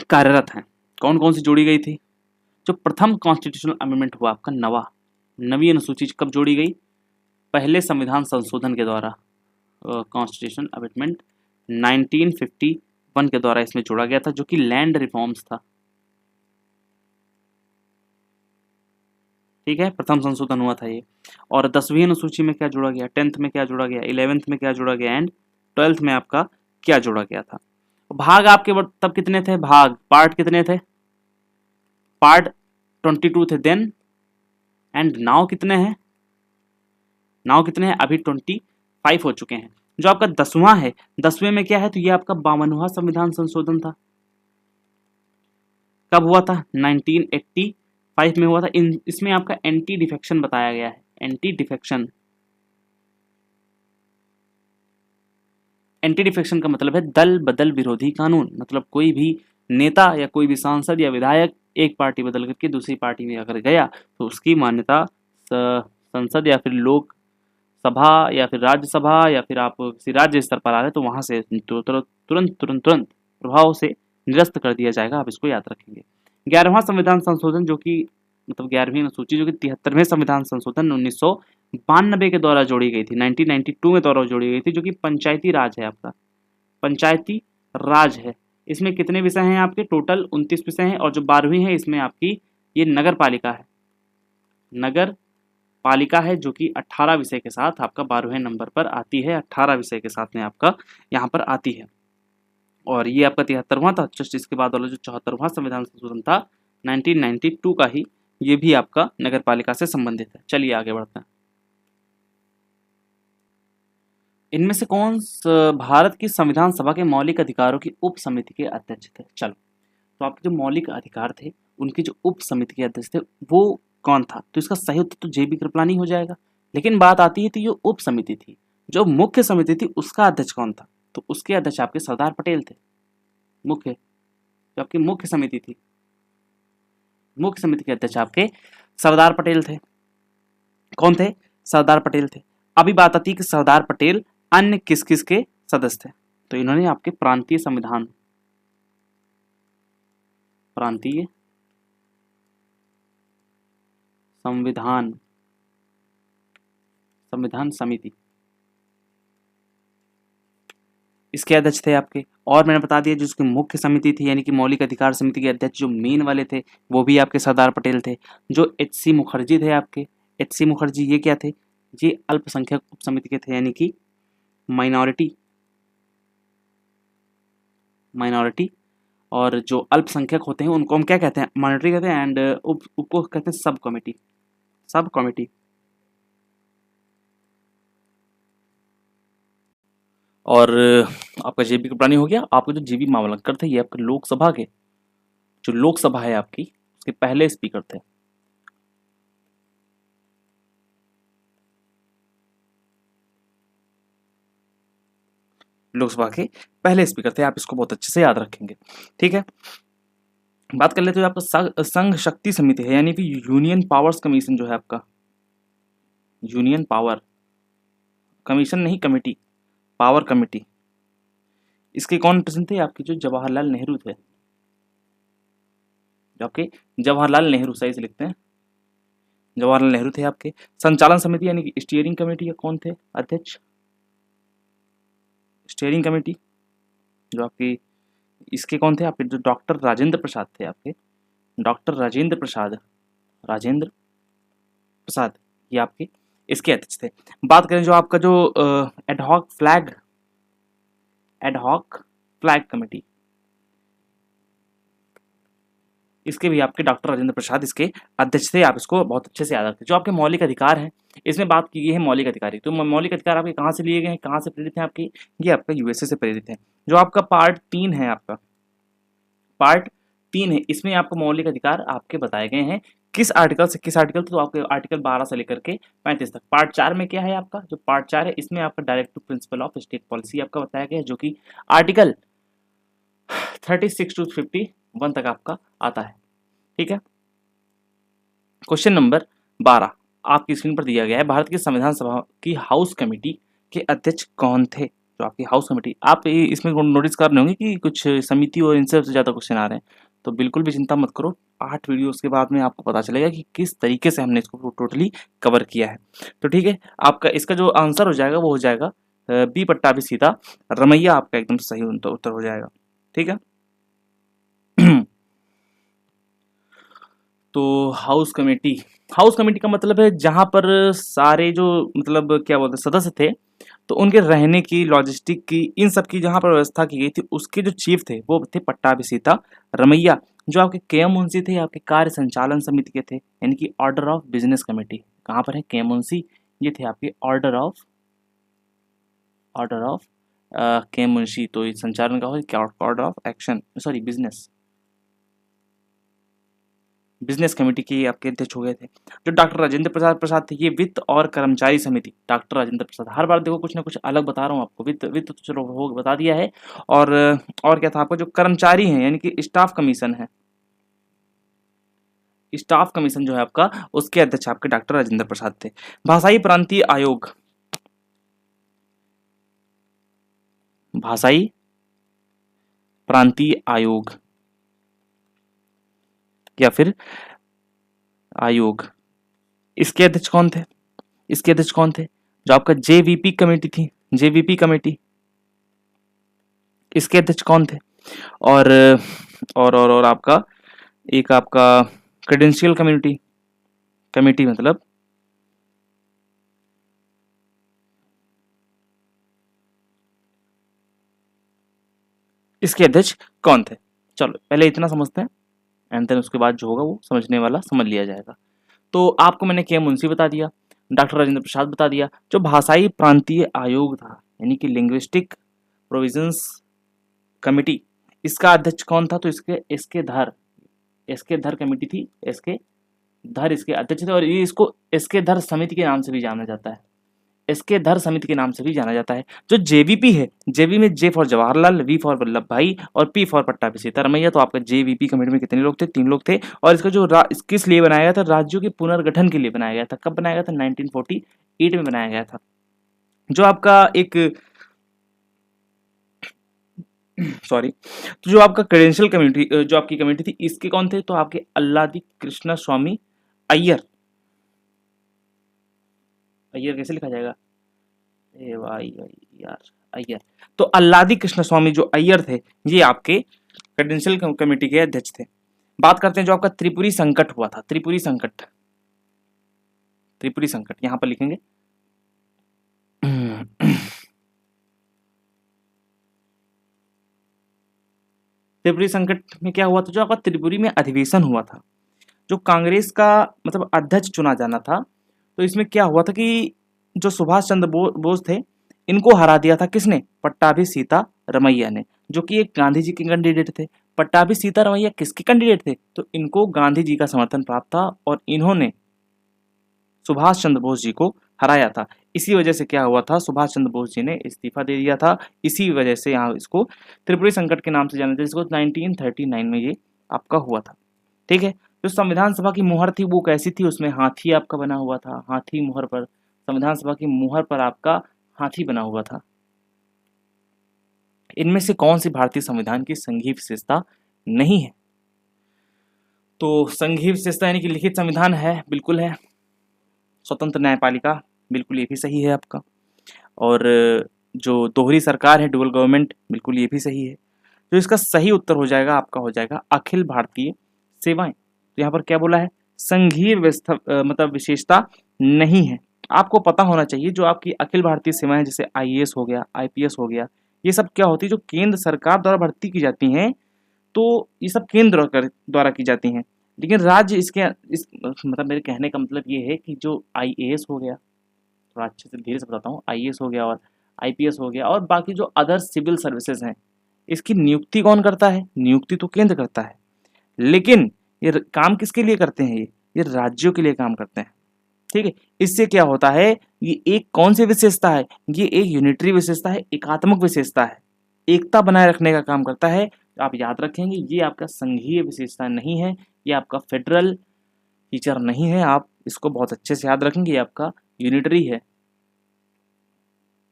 कार्यरत हैं। कौन कौन सी जोड़ी गई थी? जो प्रथम कॉन्स्टिट्यूशनल अमेंडमेंट हुआ आपका नवी अनुसूची कब जोड़ी गई? पहले संविधान संशोधन के द्वारा, कॉन्स्टिट्यूशनल अमेंडमेंट 1951 के द्वारा इसमें जोड़ा गया था, जो कि लैंड रिफॉर्म्स था। ठीक है, प्रथम संशोधन हुआ था ये। और 10वीं अनुसूची में क्या जोड़ा गया, 10th में क्या जोड़ा गया, 11th में क्या जोड़ा गया, एंड 12th में आपका क्या जोड़ा गया था। भाग आपके तब कितने थे, भाग पार्ट कितने थे, पार्ट 22 थे देन, एंड नाउ कितने हैं, नाउ कितने हैं, अभी 25 हो चुके हैं। जो आपका 10वां है, 10वें में क्या है, तो ये आपका 52वां संविधान संशोधन था। कब हुआ था, 1985 में हुआ था। इसमें आपका एंटी डिफेक्शन बताया गया है, एंटी डिफेक्शन। एंटी डिफेक्शन का मतलब है दल बदल विरोधी कानून। मतलब कोई भी नेता या कोई भी सांसद या विधायक एक पार्टी बदल करके दूसरी पार्टी में अगर गया तो उसकी मान्यता संसद या फिर लोक सभा या फिर राज्यसभा या फिर आप किसी राज्य स्तर पर आ रहे तो वहां से तुरंत प्रभाव से निरस्त कर दिया जाएगा। आप इसको याद रखेंगे। 11वां संविधान संशोधन जो कि मतलब 11वीं अनुसूची जो कि 73वें संविधान संशोधन 1992 के द्वारा जोड़ी गई थी, 1992 में द्वारा जोड़ी गई थी, जो कि पंचायती राज है आपका, पंचायती राज है। इसमें कितने विषय हैं आपके, टोटल 29 विषय हैं। और जो 12वीं है इसमें आपकी ये नगर पालिका है, नगर पालिका है, जो कि 18 विषय के साथ आपका 12वें नंबर पर आती है, 18 विषय के साथ में आपका यहाँ पर आती है। और ये आपका 73वां था। जस्ट इसके बाद वाला जो 74वां संविधान संशोधन था 1992 का ही, ये भी आपका नगर पालिका से संबंधित है। चलिए आगे बढ़ते हैं। इनमें से कौन भारत की संविधान सभा के मौलिक अधिकारों की उप समिति के अध्यक्ष थे। चलो, तो आपके जो मौलिक अधिकार थे उनकी जो उप समिति के अध्यक्ष थे वो कौन था, तो इसका सही उत्तर तो जेबी कृपलानी हो जाएगा। लेकिन बात आती है, तो ये उप समिति थी, जो मुख्य समिति थी उसका अध्यक्ष कौन था, तो उसके अध्यक्ष आपके सरदार पटेल थे। मुख्य जो आपकी मुख्य समिति थी, मुख्य समिति के अध्यक्ष आपके सरदार पटेल थे। कौन थे, सरदार पटेल थे। अभी बात आती है कि सरदार पटेल अन्य किस किस के सदस्य थे, तो इन्होंने आपके प्रांतीय संविधान, प्रांतीय संविधान, संविधान समिति, इसके अध्यक्ष थे आपके। और मैंने बता दिया जिसकी मुख्य समिति थी यानी कि मौलिक अधिकार समिति के अध्यक्ष जो मेन वाले थे वो भी आपके सरदार पटेल थे। जो एच.सी. मुखर्जी थे आपके, एच.सी. मुखर्जी ये क्या थे, ये अल्पसंख्यक उप समिति के थे, यानी कि माइनॉरिटी, माइनॉरिटी। और जो अल्पसंख्यक होते हैं उनको हम क्या कहते हैं, माइनॉरिटी कहते हैं, एंड उपको कहते हैं सब कमेटी, सब कमेटी। और आपका जेबी कृपलानी हो गया। आपका जो जीबी मावलंकर थे ये आपके लोकसभा के, जो लोकसभा है आपकी उसके पहले स्पीकर थे। लोकसभा के पहले स्पीकर थे, आप इसको बहुत अच्छे से याद रखेंगे। ठीक है, बात कर लेते हैं आपका संघ शक्ति समिति है, यानी कि यूनियन पावर्स कमीशन जो है आपका, यूनियन पावर कमीशन नहीं कमेटी, पावर कमेटी। इसके कौन प्रेसिडेंट थे, आपके जो जवाहरलाल नेहरू थे, जो आपके जवाहरलाल नेहरू, सही से लिखते हैं, जवाहरलाल नेहरू थे आपके। संचालन समिति यानी कि स्टीयरिंग कमेटी के कौन थे अध्यक्ष, स्टीयरिंग कमेटी जो आपकी, इसके कौन थे आपके, जो डॉक्टर राजेंद्र प्रसाद थे आपके, डॉक्टर राजेंद्र प्रसाद, राजेंद्र प्रसाद ये आपके इसके अध्यक्ष थे। बात करें जो आपका जो ad hoc flag, ad hoc flag committee, इसके भी आपके डॉक्टर राजेंद्र प्रसाद इसके अध्यक्ष थे। आप इसको बहुत अच्छे से याद रखें। जो आपके मौलिक अधिकार हैं इसमें बात की गई है मौलिक अधिकार, तो मौलिक अधिकार आपके कहाँ से लिए गए हैं, कहाँ से प्रेरित हैं आपके, ये आपका यूएसए से प्रेरित है। जो आपका पार्ट 3 है, आपका पार्ट 3 है, इसमें आपको मौलिक अधिकार आपके बताए गए हैं किस आर्टिकल से किस आर्टिकल, तो आपके आर्टिकल 12 से लेकर के 35 तक। पार्ट 4 में क्या है आपका, जो पार्ट 4 है इसमें आपका directive principle of state policy आपका बताया गया है, जो कि आर्टिकल 36 to 51 तक आपका आता है। ठीक है, क्वेश्चन नंबर 12 आपकी स्क्रीन पर दिया गया है। भारत की संविधान सभा की हाउस कमेटी के अध्यक्ष कौन थे, जो आपकी हाउस कमेटी, आप इसमें नोटिस कर रहे होंगे कि कुछ समिति और इनसे ज्यादा क्वेश्चन आ रहे हैं, तो बिल्कुल भी चिंता मत करो। 8 वीडियोस के बाद में आपको पता चलेगा कि किस तरीके से हमने इसको टोटली कवर किया है। तो ठीक है, आपका इसका जो आंसर हो जाएगा वो हो जाएगा बी पट्टाभी सीता रमैया आपका एकदम सही उत्तर हो जाएगा। ठीक है। तो हाउस कमेटी का मतलब है जहां पर सारे जो मतलब क्या बोलते हैं सदस्य थे, तो उनके रहने की, लॉजिस्टिक की, इन सब की जहां पर व्यवस्था की गई थी, उसके जो चीफ थे वो थे पट्टाभी सीता रमैया। जो आपके के एम मुंशी थे, आपके कार्य संचालन समिति के थे, यानी कि ऑर्डर ऑफ बिजनेस कमेटी। कहाँ पर है के एम मुंशी? ये थे आपके ऑर्डर ऑफ के एम मुंशी। तो ये संचालन का हो, क्या order of action, sorry business committee के आपके अध्यक्ष हो गए थे। जो डॉक्टर राजेंद्र प्रसाद थे, ये वित्त और कर्मचारी समिति। डॉक्टर राजेंद्र प्रसाद, हर बार देखो कुछ ना कुछ अलग बता रहा हूँ आपको। वित्त वित्त तो चलो हो बता दिया है। और क्या था आपका जो कर्मचारी हैं, यानी कि स्टाफ कमीशन है, स्टाफ कमीशन जो है आपका, उसके अध्यक्ष आपके डॉक्टर राजेंद्र प्रसाद थे। भाषाई प्रांतीय आयोग, भाषाई प्रांतीय आयोग या फिर आयोग, इसके अध्यक्ष कौन थे? इसके अध्यक्ष कौन थे? जो आपका जेवीपी कमेटी थी, जेवीपी कमेटी, इसके अध्यक्ष कौन थे? और और आपका एक आपका क्रेडेंशियल कमेटी, कमेटी मतलब इसके अध्यक्ष कौन थे? चलो पहले इतना समझते हैं, एंड देन उसके बाद जो होगा वो समझने वाला समझ लिया जाएगा। तो आपको मैंने के एम मुंशी बता दिया, डॉक्टर राजेंद्र प्रसाद बता दिया। जो भाषाई प्रांतीय आयोग था, यानी कि लिंग्विस्टिक प्रोविजंस कमेटी, इसका अध्यक्ष कौन था? तो इसके धर कमेटी थी, इसके धर इसके अध्यक्ष थे। और ये इसको इसके धर समिति के नाम से भी जाना जाता है, इसके धर समिति के नाम से भी जाना जाता है। जो जेवीपी है, जेवी में J for Jawaharlal, V for Vallabhbhai और P for Pattabhi Sitaramayya. तो आपका जेवीपी कमेटी में कितने लोग थे? 3 लोग थे। और इसका जो किस लिए बनाया गया था? राज्यों के पुनर्गठन के लिए बनाया गया था। कब बनाया गया था? 1948 में बनाया गया था। जो आपका एक सॉरी, तो जो आपका क्रेडेंशियल कमेटी, जो आपकी कमेटी थी, इसके कौन थे? तो आपके अल्लादी कृष्ण स्वामी अय्यर। अय्यर कैसे लिखा जाएगा? ए भाई भाई यार, अय्यर। तो अल्लादी कृष्ण स्वामी जो अय्यर थे, ये आपके क्रेडेंशियल कमेटी के अध्यक्ष थे। बात करते हैं जो आपका त्रिपुरी संकट हुआ था, त्रिपुरी संकट, त्रिपुरी संकट यहां पर लिखेंगे। त्रिपुरी संकट में क्या हुआ था? जो आपका त्रिपुरी में अधिवेशन हुआ था, जो कांग्रेस का मतलब अध्यक्ष चुना जाना था, तो इसमें क्या हुआ था कि जो सुभाष चंद्र बोस थे, इनको हरा दिया था किसने? पट्टाभी सीता रमैया ने, जो कि एक गांधी जी के कैंडिडेट थे। पट्टाभी सीता रमैया किसके कैंडिडेट थे? तो इनको गांधी जी का समर्थन प्राप्त था और इन्होंने सुभाष चंद्र बोस जी को हराया था। इसी वजह से क्या हुआ था? सुभाष चंद्र बोस जी ने इस्तीफा दे दिया था। इसी वजह से यहाँ इसको त्रिपुरी संकट के नाम से जाना जाता है, जिसको 1939 में ये आपका हुआ था। ठीक है। जो संविधान सभा की मुहर थी वो कैसी थी? उसमें हाथी आपका बना हुआ था, हाथी मुहर पर, संविधान सभा की मुहर पर आपका हाथी बना हुआ था। इनमें से कौन सी भारतीय संविधान की संघीय विशेषता नहीं है? तो संघीय विशेषता यानी कि लिखित संविधान है, बिल्कुल है। स्वतंत्र न्यायपालिका, बिल्कुल ये भी सही है आपका। और जो दोहरी सरकार है, डुअल गवर्नमेंट, बिल्कुल ये भी सही है। तो इसका सही उत्तर हो जाएगा आपका, हो जाएगा अखिल भारतीय सेवाएं। तो यहाँ पर क्या बोला है? संघीय व्यवस्था मतलब विशेषता नहीं है। आपको पता होना चाहिए जो आपकी अखिल भारतीय सेवाएं, जैसे आईएएस हो गया, आईपीएस हो गया, ये सब क्या होती है? जो केंद्र सरकार द्वारा भर्ती की जाती हैं, तो ये सब केंद्र द्वारा की जाती हैं। लेकिन राज्य इस मतलब मेरे कहने का मतलब ये है कि जो आईएएस हो गया, थोड़ा अच्छे से धीरे से बताता हूँ, आईएएस हो गया और आईपीएस हो गया और बाकी जो अदर सिविल सर्विसेज हैं, इसकी नियुक्ति कौन करता है? नियुक्ति तो केंद्र करता है, लेकिन ये काम किसके लिए करते हैं? ये राज्यों के लिए काम करते हैं। ठीक है। इससे क्या होता है? ये एक कौन सी विशेषता है? ये एक यूनिटरी विशेषता है, एकात्मक विशेषता है, एकता बनाए रखने का काम करता है। आप याद रखेंगे, ये आपका संघीय विशेषता नहीं है, ये आपका फेडरल फीचर नहीं है। आप इसको बहुत अच्छे से याद रखेंगे, ये आपका यूनिटरी है,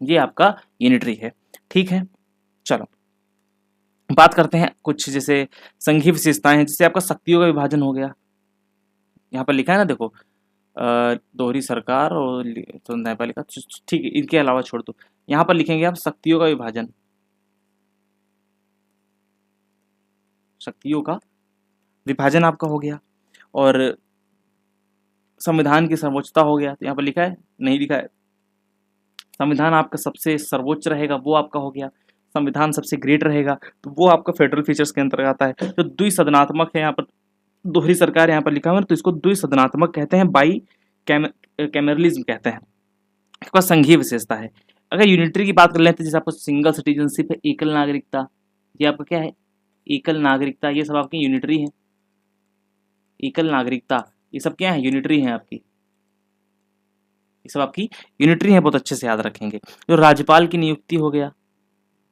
ये आपका यूनिटरी है। ठीक है। चलो बात करते हैं कुछ जैसे संघीय विशेषताएं हैं, जैसे आपका शक्तियों का विभाजन हो गया। यहाँ पर लिखा है ना, देखो दोहरी सरकार और तो न्यायपालिका, ठीक है, इनके अलावा छोड़ दो। यहाँ पर लिखेंगे आप शक्तियों का विभाजन, शक्तियों का विभाजन आपका हो गया, और संविधान की सर्वोच्चता हो गया, तो यहाँ पर लिखा है, नहीं लिखा है, संविधान आपका सबसे सर्वोच्च रहेगा, वो आपका हो गया, संविधान सबसे ग्रेट रहेगा, तो वो आपका फेडरल फीचर्स के अंतर्गत आता है। जो द्विसदनात्मक है, यहाँ पर दोहरी सरकार यहाँ पर लिखा हुआ है, तो इसको द्विसदनात्मक कहते हैं, बाई कैमरलिज्म कहते हैं, इसका संघीय विशेषता है। अगर यूनिटरी की बात कर लेते हैं, जैसे आपको सिंगल सिटीजनशिप है, एकल नागरिकता, ये आपका क्या है, एकल नागरिकता, ये सब आपकी यूनिटरी है, एकल नागरिकता, ये सब क्या है, यूनिटरी है आपकी, ये सब आपकी यूनिटरी है, बहुत अच्छे से याद रखेंगे। जो राज्यपाल की नियुक्ति हो गया,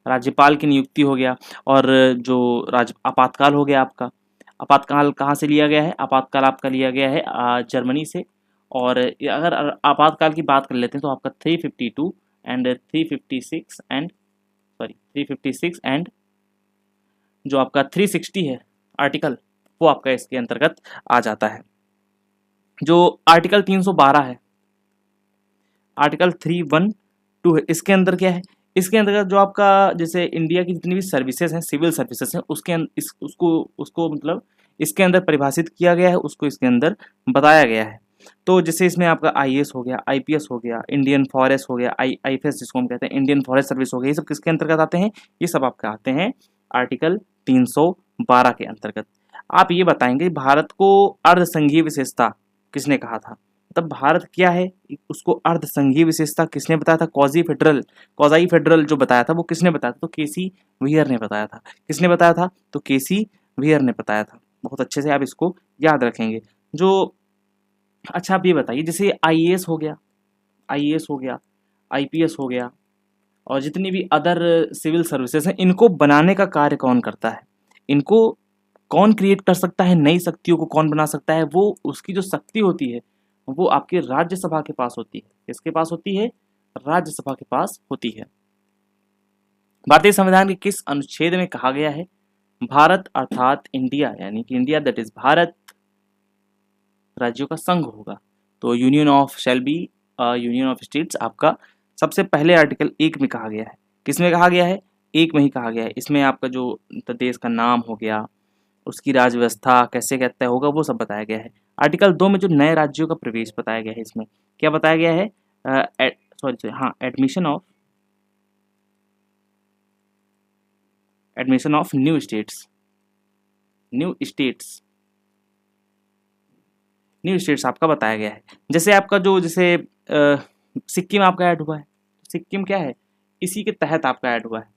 राज्यपाल की नियुक्ति हो गया, और जो आपातकाल हो गया आपका, आपातकाल कहाँ से लिया गया है, आपातकाल आपका लिया गया है जर्मनी से। और अगर आपातकाल की बात कर लेते हैं तो आपका 352 एंड 356 एंड 356 एंड जो आपका 360 है आर्टिकल, वो आपका इसके अंतर्गत आ जाता है। जो आर्टिकल 312 है, आर्टिकल 312 है, इसके अंदर क्या है, इसके अंतर्गत जो आपका जैसे इंडिया की जितनी भी सर्विसेज हैं, सिविल सर्विसेज हैं, उसको मतलब इसके अंदर परिभाषित किया गया है, उसको इसके अंदर बताया गया है। तो जैसे इसमें आपका आईएएस हो गया, आईपीएस हो गया, इंडियन फॉरेस्ट हो गया, आईएफएस जिसको हम कहते हैं, इंडियन फॉरेस्ट सर्विस हो गया, ये सब किसके अंतर्गत आते हैं, ये सब आपके आते हैं आर्टिकल 312 के अंतर्गत। आप ये बताएंगे भारत को अर्ध संघीय विशेषता किसने कहा था, तब भारत क्या है, उसको अर्ध संघीय विशेषता किसने बताया था, क्वाज़ी फेडरल जो बताया था वो किसने बताया था, तो केसी व्हीयर ने बताया था। किसने बताया था, तो केसी व्हीयर ने बताया था। बहुत अच्छे से आप इसको याद रखेंगे। जो अच्छा आप ये बताइए, जैसे आईएएस हो गया, आईएएस हो गया, आईपीएस हो गया, और जितनी भी अदर सिविल सर्विसेज हैं, इनको बनाने का कार्य कौन करता है, इनको कौन क्रिएट कर सकता है, नई शक्तियों को कौन बना सकता है, वो उसकी जो शक्ति होती है वो आपके राज्यसभा के पास होती है। किसके पास होती है, राज्यसभा के पास होती है। भारतीय संविधान के किस अनुच्छेद में कहा गया है, भारत अर्थात इंडिया, यानी कि इंडिया दैट इज भारत राज्यों का संघ होगा, तो union of shall be union of states आपका सबसे पहले आर्टिकल 1 में कहा गया है। किसमें कहा गया है, 1 में ही कहा गया है। इसमें आपका जो देश का नाम हो गया, उसकी राज्य व्यवस्था कैसे कहता होगा, वो सब बताया गया है। आर्टिकल 2 में जो नए राज्यों का प्रवेश बताया गया है, इसमें क्या बताया गया है, admission of new states, new states आपका बताया गया है। जैसे आपका जो जैसे सिक्किम आपका ऐड हुआ है, सिक्किम क्या है, इसी के तहत आपका ऐड हुआ है,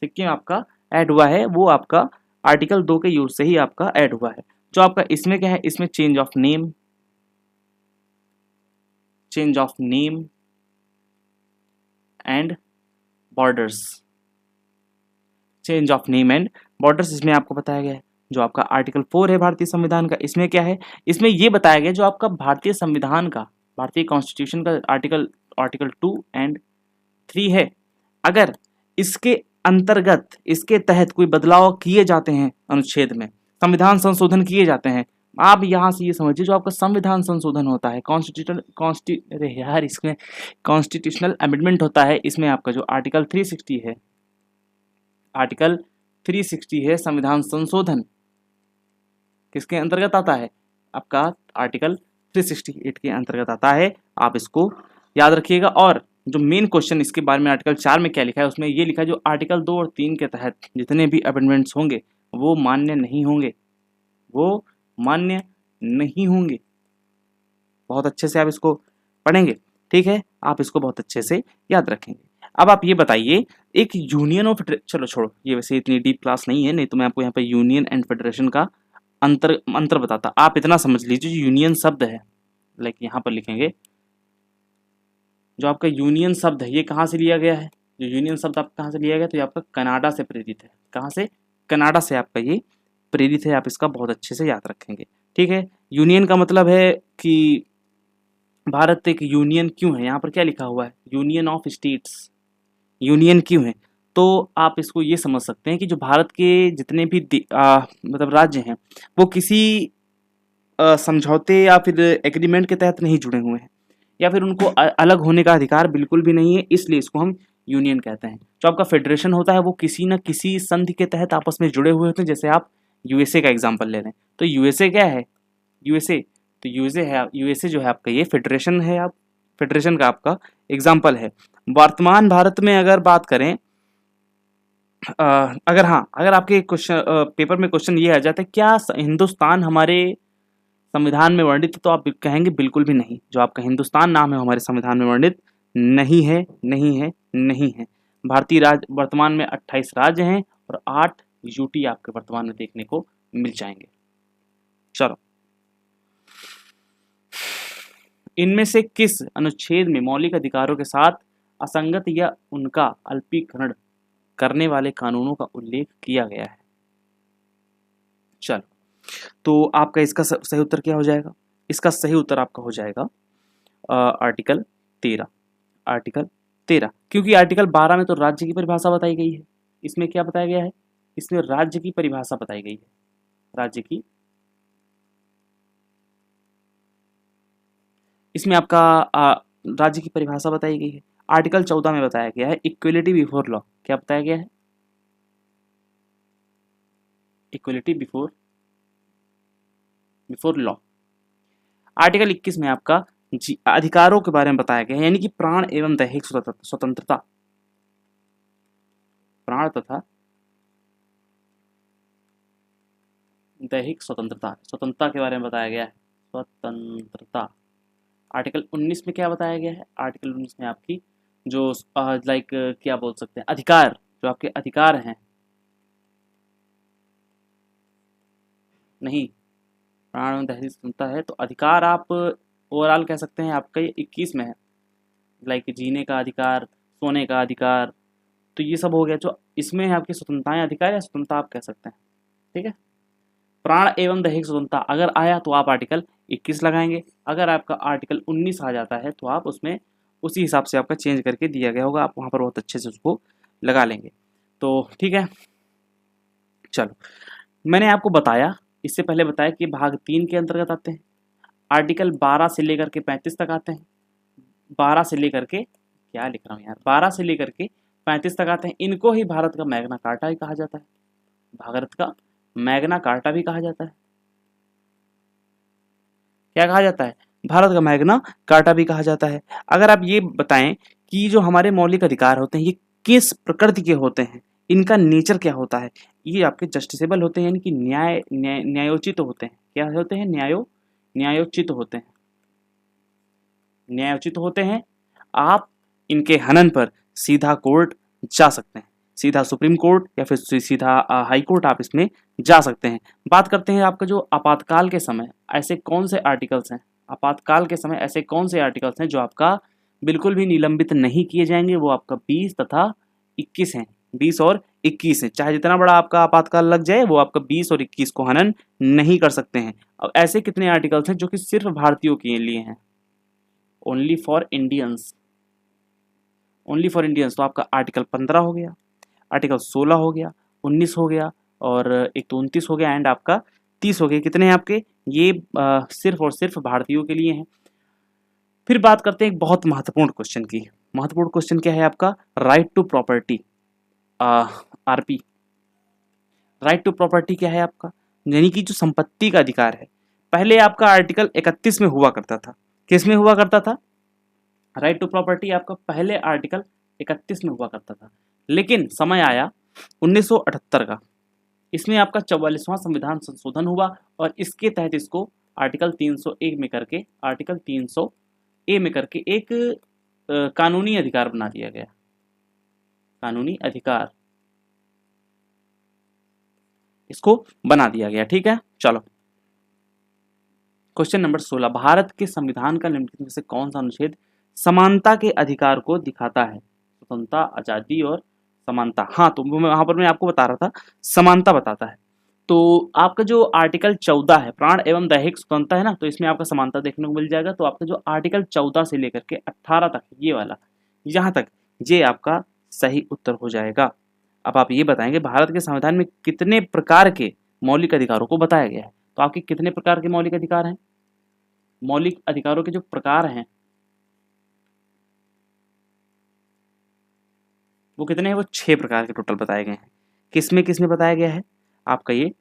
सिक्किम आपका ऐड हुआ है, वो आपका आर्टिकल 2 के यूज से ही आपका ऐड हुआ है। जो आपका इसमें क्या है, इसमें change of name and borders, change of name and borders इसमें आपको बताया गया है। जो आपका आर्टिकल 4 है भारतीय संविधान का, इसमें क्या है, इसमें ये बताया गया जो आपका भारतीय संविधान का, भारतीय कॉन्स्टिट्यूशन का आर्टिकल 2 एंड 3 है, अगर इसके अंतर्गत, इसके तहत कोई बदलाव किए जाते हैं अनुच्छेद में, संविधान संशोधन किए जाते हैं, आप यहाँ से ये समझिए जो आपका संविधान संशोधन होता है, इसमें कॉन्स्टिट्यूशनल अमेंडमेंट होता है, इसमें आपका जो आर्टिकल 360 है, आर्टिकल 360 है संविधान संशोधन, किसके अंतर्गत आता है, आपका आर्टिकल 368 के अंतर्गत आता है। आप इसको याद रखिएगा। और जो मेन क्वेश्चन इसके बारे में आर्टिकल 4 में क्या लिखा है, उसमें ये लिखा है जो आर्टिकल 2 और 3 के तहत जितने भी अमेंडमेंट्स होंगे वो मान्य नहीं होंगे, वो मान्य नहीं होंगे। बहुत अच्छे से आप इसको पढ़ेंगे, ठीक है, आप इसको बहुत अच्छे से याद रखेंगे। अब आप ये बताइए, एक यूनियन ऑफ, चलो छोड़ो, ये वैसे इतनी डीप क्लास नहीं है, नहीं तो मैं आपको यहाँ पे यूनियन एंड फेडरेशन का अंतर बताता। आप इतना समझ लीजिए, जो यूनियन शब्द है, लाइक यहाँ पर लिखेंगे, जो आपका यूनियन शब्द है ये कहाँ से लिया गया है, जो यूनियन शब्द आप कहाँ से लिया गया, तो ये आपका कनाडा से प्रेरित है। कहाँ से, कनाडा से आपका ये प्रेरित है। आप इसका बहुत अच्छे से याद रखेंगे, ठीक है। यूनियन का मतलब है कि भारत एक यूनियन क्यों है, यहाँ पर क्या लिखा हुआ है, यूनियन ऑफ स्टेट्स, यूनियन क्यों है, तो आप इसको ये समझ सकते हैं कि जो भारत के जितने भी मतलब राज्य हैं वो किसी समझौते या फिर एग्रीमेंट के तहत नहीं जुड़े हुए हैं, या फिर उनको अलग होने का अधिकार बिल्कुल भी नहीं है, इसलिए इसको हम यूनियन कहते हैं। जो आपका फेडरेशन होता है वो किसी न किसी संधि के तहत आपस में जुड़े हुए होते हैं। जैसे आप यूएसए का एग्जांपल ले लें, तो यूएसए क्या है, यूएसए, तो यूएसए है, यूएसए जो है आपका ये फेडरेशन है, आप फेडरेशन का आपका एग्जांपल है। वर्तमान भारत में अगर बात करें, अगर आपके क्वेश्चन पेपर में क्वेश्चन ये आ जाता है क्या हिंदुस्तान हमारे संविधान में वर्णित है, तो आप कहेंगे बिल्कुल भी नहीं। जो आपका हिंदुस्तान नाम है हमारे संविधान में वर्णित नहीं है, नहीं है, नहीं है। भारतीय राज्य वर्तमान में 28 राज्य हैं और 8 यूटी आपके वर्तमान में देखने को मिल जाएंगे। चलो, इनमें से किस अनुच्छेद में मौलिक अधिकारों के साथ असंगत या उनका अल्पीकरण करने वाले कानूनों का उल्लेख किया गया है? चलो, तो आपका इसका सही उत्तर क्या हो जाएगा? इसका सही उत्तर आपका हो जाएगा आर्टिकल 13। आर्टिकल 13, क्योंकि आर्टिकल 12 में तो राज्य की परिभाषा बताई गई है। इसमें क्या बताया गया है? इसमें राज्य की परिभाषा बताई गई है। राज्य की, इसमें आपका राज्य की परिभाषा बताई गई है। आर्टिकल 14 में बताया गया है इक्वलिटी बिफोर लॉ। क्या बताया गया है? Equality before law. आर्टिकल 21 में आपका अधिकारों के बारे में बताया गया है, यानी कि प्राण एवं दैहिक स्वतंत्रता, प्राण तथा दैहिक स्वतंत्रता के बारे में बताया गया है। स्वतंत्रता। आर्टिकल 19 में क्या बताया गया है? आर्टिकल 19 में आपकी जो लाइक क्या बोल सकते हैं, अधिकार, जो आपके अधिकार हैं, नहीं, प्राण एवं दैहिक स्वतंत्रता है तो अधिकार आप ओवरऑल कह सकते हैं आपका ये 21 में है, लाइक जीने का अधिकार, सोने का अधिकार, तो ये सब हो गया। जो इसमें है आपकी स्वतंत्रताएं, अधिकार या स्वतंत्रता आप कह सकते हैं, ठीक है। प्राण एवं दैहिक स्वतंत्रता अगर आया तो आप आर्टिकल 21 लगाएंगे। अगर आपका आर्टिकल 19 आ जाता है तो आप उसमें उसी हिसाब से आपका चेंज करके दिया गया होगा, आप वहाँ पर बहुत अच्छे से उसको लगा लेंगे। तो ठीक है, चलो, मैंने आपको बताया, इससे पहले बताया कि भाग 3 के अंतर्गत आते हैं। आर्टिकल 12 से लेकर के 35 तक आते हैं। 12 से लेकर के, क्या लिख रहा हूँ यार, 12 से लेकर के 35 तक आते हैं। इनको ही भारत का मैग्ना कार्टा ही कहा जाता है। भारत का मैग्ना कार्टा भी कहा जाता है। क्या कहा जाता है? भारत का मैग्ना कार्टा भी कहा जाता है। अगर आप ये बताएं कि जो हमारे मौलिक अधिकार होते हैं ये किस प्रकृति के होते हैं, इनका नेचर क्या होता है, ये आपके जस्टिसेबल होते हैं, यानी कि न्यायोचित होते हैं। क्या होते हैं? न्यायोचित होते हैं। न्यायोचित होते हैं। आप इनके हनन पर सीधा कोर्ट जा सकते हैं, सीधा सुप्रीम कोर्ट या फिर सीधा हाई कोर्ट आप इसमें जा सकते हैं। बात करते हैं आपका जो आपातकाल के समय ऐसे कौन से आर्टिकल्स हैं, आपातकाल के समय ऐसे कौन से आर्टिकल्स हैं जो आपका बिल्कुल भी निलंबित नहीं किए जाएंगे, वो आपका 20 तथा 21 हैं। 20 और 21 है, चाहे जितना बड़ा आपका आपातकाल लग जाए वो आपका 20 और 21 को हनन नहीं कर सकते हैं। अब ऐसे कितने आर्टिकल्स हैं जो कि सिर्फ भारतीयों के लिए हैं? Only for Indians, only for Indians, तो आपका आर्टिकल 15 हो गया, आर्टिकल 16 हो गया, 19 हो गया, और एक तो 29 हो गया, एंड आपका 30 हो गया। कितने हैं आपके? ये सिर्फ और सिर्फ भारतीयों के लिए हैं। फिर बात करते हैं एक बहुत महत्वपूर्ण क्वेश्चन की। महत्वपूर्ण क्वेश्चन क्या है आपका? Right to property, RP. Right to property क्या है आपका? यानी कि जो संपत्ति का अधिकार है। पहले आपका आर्टिकल 31 में हुआ करता था। किस में हुआ करता था? राइट टू प्रॉपर्टी आपका पहले आर्टिकल 31 में हुआ करता था, लेकिन समय आया 1978 का, इसमें आपका 44वां संविधान संशोधन हुआ और इसके तहत इसको आर्टिकल 301 में करके, आर्टिकल 300 ए में करके एक कानूनी अधिकार बना दिया गया। कानूनी अधिकार इसको बना दिया गया, ठीक है। चलो, क्वेश्चन नंबर 16, भारत के संविधान का निम्नलिखित में से कौन सा अनुच्छेद समानता के अधिकार को दिखाता है? स्वतंत्रता, आजादी और समानता। हाँ, तो वहां पर मैं आपको बता रहा था समानता बताता है। तो आपका जो आर्टिकल 14 है, प्राण एवं दैहिक स्वतंत्रता है ना, तो इसमें आपका समानता देखने को मिल जाएगा। तो आपका जो आर्टिकल 14 से लेकर के 18 तक, ये वाला, यहाँ तक, ये आपका सही उत्तर हो जाएगा। अब आप ये बताएंगे भारत के संविधान में कितने प्रकार के मौलिक अधिकारों को बताया गया है? तो आपके कितने प्रकार के मौलिक अधिकार हैं? मौलिक अधिकारों के जो प्रकार हैं, वो कितने हैं, वो 6 प्रकार के टोटल बताए गए हैं। किस में बताया गया है आपका ये,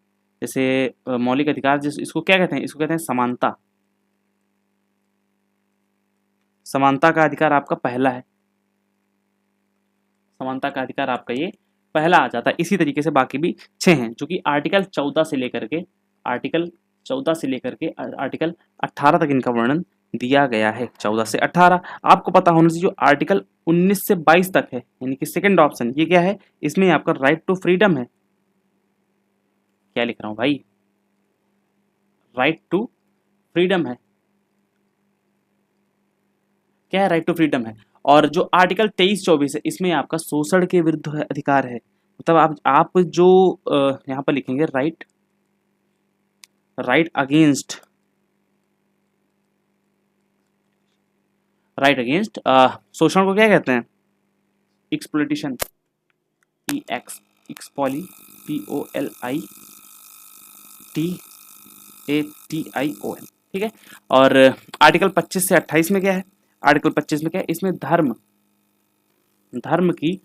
जैसे मौलिक अधिकार, जिस इसको क्या कहते हैं, इसको कहते हैं समानता। समानता का अधिकार आपका पहला है, समानता का अधिकार आपका ये पहला आ जाता है। इसी तरीके से बाकी भी 6 हैं, जो कि आर्टिकल 14 से लेकर के आर्टिकल 14 से लेकर के आर्टिकल 18 तक इनका वर्णन दिया गया है। 14 से 18 आपको पता होना चाहिए। जो आर्टिकल 19 से 22 तक है, यानी कि सेकंड ऑप्शन, ये क्या है, इसमें आपका राइट टू फ्रीडम है। क्या लिख रहा हूं भाई, राइट टू फ्रीडम है। क्या है, राइट टू फ्रीडम है। और जो आर्टिकल 23-24 है, इसमें आपका शोषण के विरुद्ध अधिकार है। मतलब आप जो यहाँ पर लिखेंगे right, right against, right against शोषण को क्या कहते हैं, एक्सप्लॉइटेशन, एक्सपॉली, POLITATION, ठीक है। और आर्टिकल 25 से 28 में क्या है, आर्टिकल 25 में क्या है, इसमें धर्म की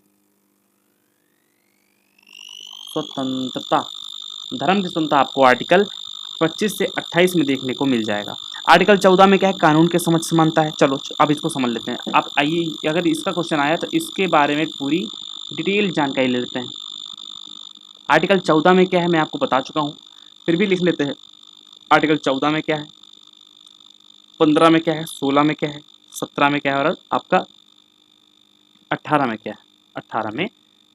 स्वतंत्रता, धर्म की स्वतंत्रता आपको आर्टिकल 25 से 28 में देखने को मिल जाएगा। आर्टिकल 14 में क्या है, कानून के समझ समानता है। चलो अब इसको समझ लेते हैं। आप आइए, अगर इसका क्वेश्चन आया तो इसके बारे में पूरी डिटेल जानकारी ले लेते हैं। आर्टिकल 14 में क्या है मैं आपको बता चुका हूँ, फिर भी लिख लेते हैं। आर्टिकल 14 में क्या है, 15 में क्या है, 16 में क्या है, 17 में क्या है, और आपका 18 में क्या है, 18 में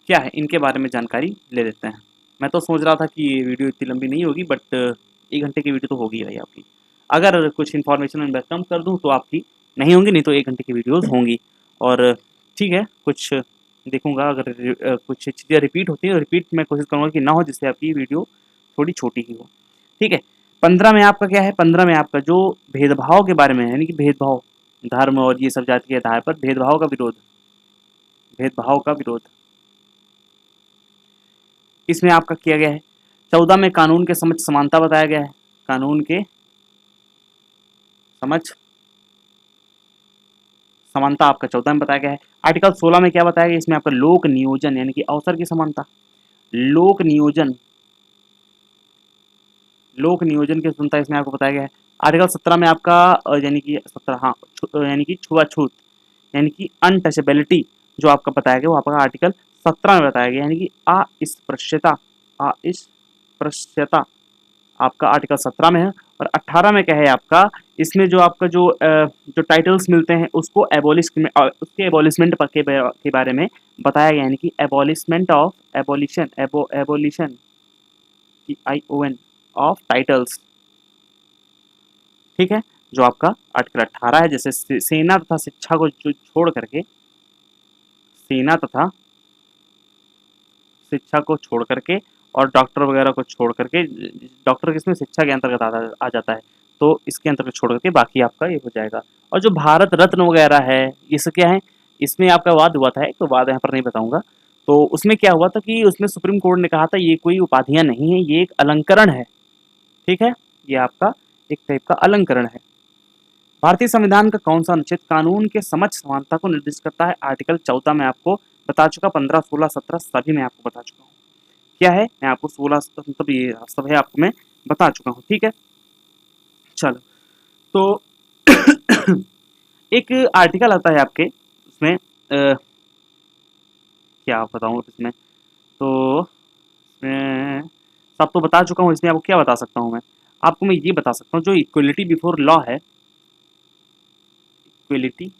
क्या है, इनके बारे में जानकारी ले लेते हैं। मैं तो सोच रहा था कि ये वीडियो इतनी लंबी नहीं होगी, बट 1 घंटे की वीडियो तो होगी भाई आपकी। अगर कुछ इन्फॉर्मेशन मैं कम कर दूँ तो आपकी नहीं होंगी, नहीं तो 1 घंटे की वीडियोस होंगी। और ठीक है, कुछ देखूंगा, अगर कुछ चीज़ें रिपीट होती हैं, रिपीट मैं कोशिश करूँगा कि ना हो, जिससे आपकी वीडियो थोड़ी छोटी ही हो। ठीक है। 15 में आपका क्या है, 15 में आपका जो भेदभाव के बारे में है, यानी कि भेदभाव, धर्म और ये सब जाति के आधार पर भेदभाव का विरोध, भेदभाव का विरोध, इसमें आपका किया गया है। 14 में कानून के समझ समानता बताया गया है, कानून के समझ समानता आपका 14 में बताया गया है। आर्टिकल 16 में क्या बताया गया, इसमें आपका लोक नियोजन यानी कि अवसर की समानता, लोक नियोजन, लोक नियोजन की स्वतंत्रता इसमें आपको बताया गया है। आर्टिकल 17 में आपका यानी कि 17, हाँ, यानी कि छुआछूत, यानी कि अनटचेबिलिटी जो आपका बताया गया, वो आपका आर्टिकल 17 में बताया गया, यानी कि अस्पृश्यता, अस्पृश्यता आपका आर्टिकल 17 में है। और 18 में क्या है आपका, इसमें जो आपका जो टाइटल्स मिलते हैं उसको एबॉलिश, उसके एबॉलिशमेंट के बारे में बताया गया, यानी कि abolishment of, abolition, abolition, ION of titles, ठीक है, जो आपका आर्टिकल 18 है। जैसे सेना तथा शिक्षा को छोड़ करके, सेना तथा शिक्षा को छोड़ करके और डॉक्टर वगैरह को छोड़ करके, डॉक्टर किसमें, शिक्षा के अंतर्गत आ जाता है, तो इसके अंतर्गत छोड़ करके बाकी आपका ये हो जाएगा। और जो भारत रत्न वगैरह है, ये सब क्या है, इसमें आपका वाद हुआ था, तो वाद यहाँ पर नहीं बताऊंगा। तो उसमें क्या हुआ था कि उसमें सुप्रीम कोर्ट ने कहा था ये कोई उपाधियां नहीं है, ये एक अलंकरण है, ठीक है, ये आपका एक टाइप का अलंकरण है। भारतीय संविधान का कौन सा अनुच्छेद कानून के समझ समानता को निर्दिष्ट करता है, आर्टिकल 14 में आपको बता चुका, 15, 16, 17 सभी में आपको बता चुका हूँ। क्या है, मैं आपको 16 मतलब ये सब है आपको मैं बता चुका हूँ, ठीक है। चलो, तो एक आर्टिकल आता है आपके उसमें, क्या बताऊँ इसमें, तो इसमें सब तो बता चुका हूँ, इसमें आपको क्या बता सकता हूँ मैं ये बता सकता हूँ, जो इक्वलिटी बिफोर लॉ है, इक्वलिटी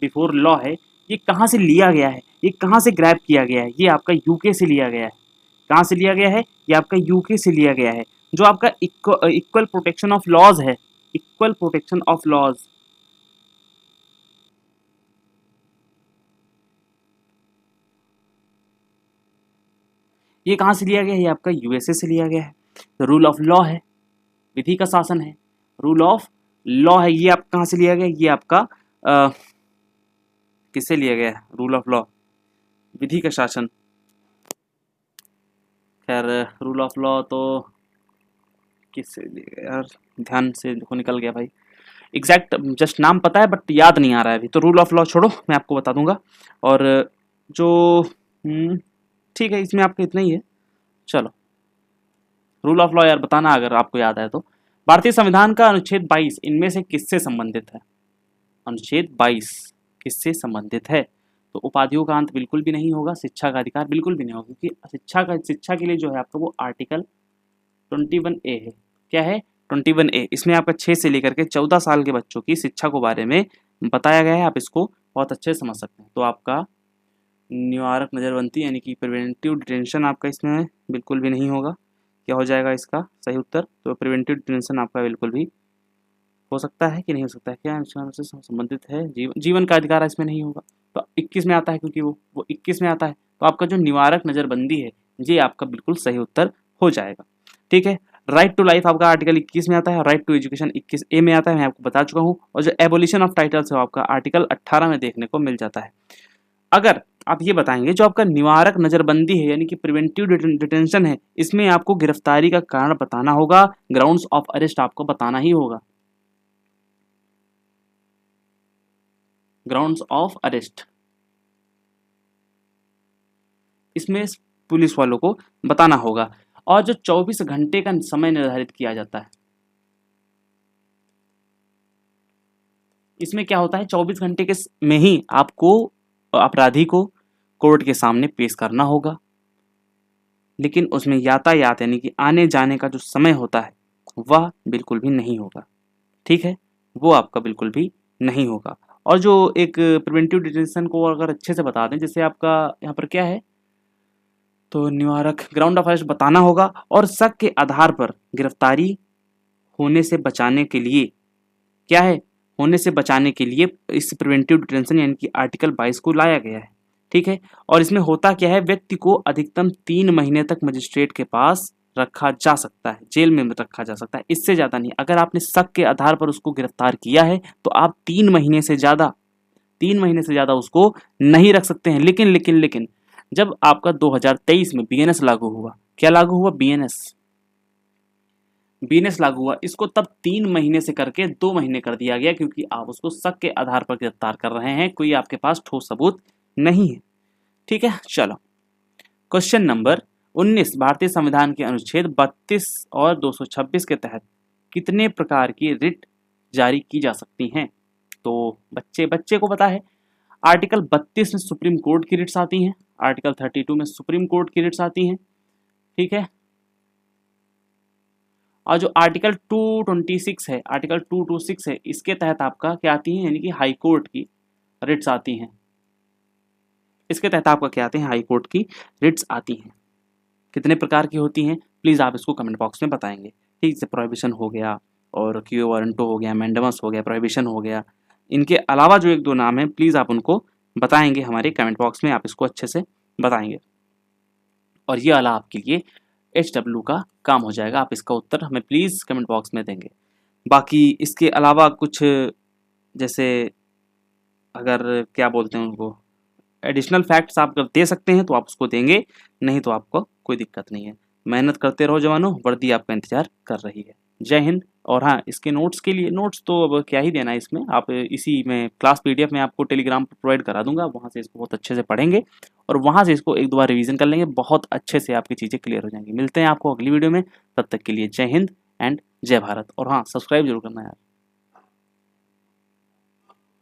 बिफोर लॉ है, ये कहाँ से लिया गया है, ये कहाँ से ग्रैब किया गया है, ये आपका यूके से लिया गया है। कहाँ से लिया गया है, ये आपका यूके से लिया गया है। जो आपका इक्वल प्रोटेक्शन ऑफ लॉज है, इक्वल प्रोटेक्शन ऑफ लॉज, ये कहाँ से लिया गया है, ये आपका यूएसए से लिया गया है। रूल ऑफ लॉ है, विधि का शासन है, रूल ऑफ लॉ है, ये आप कहाँ से लिया गया, ये आपका किससे लिया गया है, रूल ऑफ लॉ, विधि का शासन। खैर रूल ऑफ लॉ तो किससे लिया गया यार, ध्यान से देखो निकल गया भाई। एग्जैक्ट जस्ट नाम पता है बट याद नहीं आ रहा है अभी, तो रूल ऑफ लॉ छोड़ो, मैं आपको बता दूंगा। और जो ठीक है, इसमें आपका इतना ही है। चलो, रूल ऑफ लॉ यार बताना अगर आपको याद है तो। भारतीय संविधान का अनुच्छेद 22 इनमें से किससे संबंधित है? अनुच्छेद 22 किससे संबंधित है? तो उपाधियों का अंत बिल्कुल भी नहीं होगा, शिक्षा का अधिकार बिल्कुल भी नहीं होगा, क्योंकि शिक्षा के लिए जो है आपका वो आर्टिकल 21A है। क्या है? 21A। इसमें आपका 6 से लेकर के 14 साल के बच्चों की शिक्षा को बारे में बताया गया है, आप इसको बहुत अच्छे से समझ सकते हैं। तो आपका निवारक नज़रबंदी यानी कि प्रिवेंटिव डिटेंशन आपका इसमें बिल्कुल भी नहीं होगा। क्या हो जाएगा इसका सही उत्तर? तो प्रिवेंटिव डिटेंशन आपका बिल्कुल भी हो सकता है कि नहीं हो सकता है? क्या से संबंधित है? जीवन का अधिकार इसमें नहीं होगा। तो 21 में आता है, क्योंकि वो 21 में आता है। तो आपका जो निवारक नज़रबंदी है ये आपका बिल्कुल सही उत्तर हो जाएगा। ठीक है। राइट टू लाइफ आपका आर्टिकल 21 में आता है, राइट टू एजुकेशन 21A में आता है, मैं आपको बता चुका हूँ। और जो एबोलिशन ऑफ टाइटल्स है आपका आर्टिकल 18 में देखने को मिल जाता है। अगर आप ये बताएंगे जो आपका निवारक नज़रबंदी है यानी कि प्रिवेंटिव डिटेंशन है, इसमें आपको गिरफ्तारी का कारण बताना होगा, ग्राउंड्स ऑफ अरेस्ट आपको बताना ही होगा। ग्राउंड्स ऑफ अरेस्ट इसमें पुलिस वालों को बताना होगा। और जो 24 घंटे का समय निर्धारित किया जाता है, इसमें क्या होता है, 24 घंटे के में ही आपको अपराधी को कोर्ट के सामने पेश करना होगा। लेकिन उसमें यातायात यानी कि आने जाने का जो समय होता है वह बिल्कुल भी नहीं होगा। ठीक है, वो आपका बिल्कुल भी नहीं होगा। और जो एक प्रिवेंटिव डिटेंशन को अगर अच्छे से बता दें, जैसे आपका यहाँ पर क्या है, तो निवारक ग्राउंड ऑफ अरेस्ट बताना होगा और शक के आधार पर गिरफ्तारी होने से बचाने के लिए क्या है, होने से बचाने के लिए इस प्रिवेंटिव डिटेंशन यानी कि आर्टिकल 22 को लाया गया है। ठीक है। और इसमें होता क्या है, व्यक्ति को अधिकतम 3 महीने तक मजिस्ट्रेट के पास रखा जा सकता है, जेल में रखा जा सकता है, इससे ज्यादा नहीं। अगर आपने शक के आधार पर उसको गिरफ्तार किया है तो आप 3 महीने से ज्यादा उसको नहीं रख सकते हैं। लेकिन लेकिन लेकिन जब आपका 2023 में बीएनएस लागू हुआ, क्या लागू हुआ? बीएनएस लागू हुआ, इसको तब 3 महीने से करके 2 महीने कर दिया गया, क्योंकि आप उसको शक के आधार पर गिरफ्तार कर रहे हैं, कोई आपके पास ठोस सबूत नहीं है। ठीक है। चलो, क्वेश्चन नंबर 19, भारतीय संविधान के अनुच्छेद 32 और 226 के तहत कितने प्रकार की रिट जारी की जा सकती हैं? तो बच्चे को पता है, आर्टिकल 32 में सुप्रीम कोर्ट की रिट्स आती हैं, आर्टिकल 32 में सुप्रीम कोर्ट की रिट्स आती हैं। ठीक है। और जो आर्टिकल 226 है, आर्टिकल 226 है, इसके तहत आपका क्या आती है, यानी कि हाई कोर्ट की रिट्स आती हैं। इसके तहत आपका क्या आते हैं, हाई कोर्ट की रिट्स आती हैं। कितने प्रकार की होती हैं, प्लीज़ आप इसको कमेंट बॉक्स में बताएंगे। ठीक है, प्रोहिबिशन हो गया और क्यू वारंटो हो गया, मैंडेमस हो गया, प्रोहिबिशन हो गया, इनके अलावा जो 1-2 नाम हैं प्लीज़ आप उनको बताएंगे हमारे कमेंट बॉक्स में, आप इसको अच्छे से बताएंगे। और ये वाला आपके लिए HW का काम हो जाएगा, आप इसका उत्तर हमें प्लीज़ कमेंट बॉक्स में देंगे। बाकी इसके अलावा कुछ जैसे अगर क्या बोलते हैं उनको, एडिशनल फैक्ट्स आप अगर दे सकते हैं तो आप उसको देंगे, नहीं तो आपको कोई दिक्कत नहीं है। मेहनत करते रहो जवानों, वर्दी आपका इंतजार कर रही है। जय हिंद। और हाँ, इसके नोट्स के लिए, नोट्स तो अब क्या ही देना है इसमें, आप इसी में क्लास PDF में आपको टेलीग्राम पर प्रोवाइड करा दूंगा, वहाँ से इसको बहुत अच्छे से पढ़ेंगे और वहाँ से इसको 1-2 बार रिवीजन कर लेंगे, बहुत अच्छे से आपकी चीज़ें क्लियर हो जाएंगी। मिलते हैं आपको अगली वीडियो में, तब तक के लिए जय हिंद एंड जय भारत। और हाँ, सब्सक्राइब जरूर करना यार।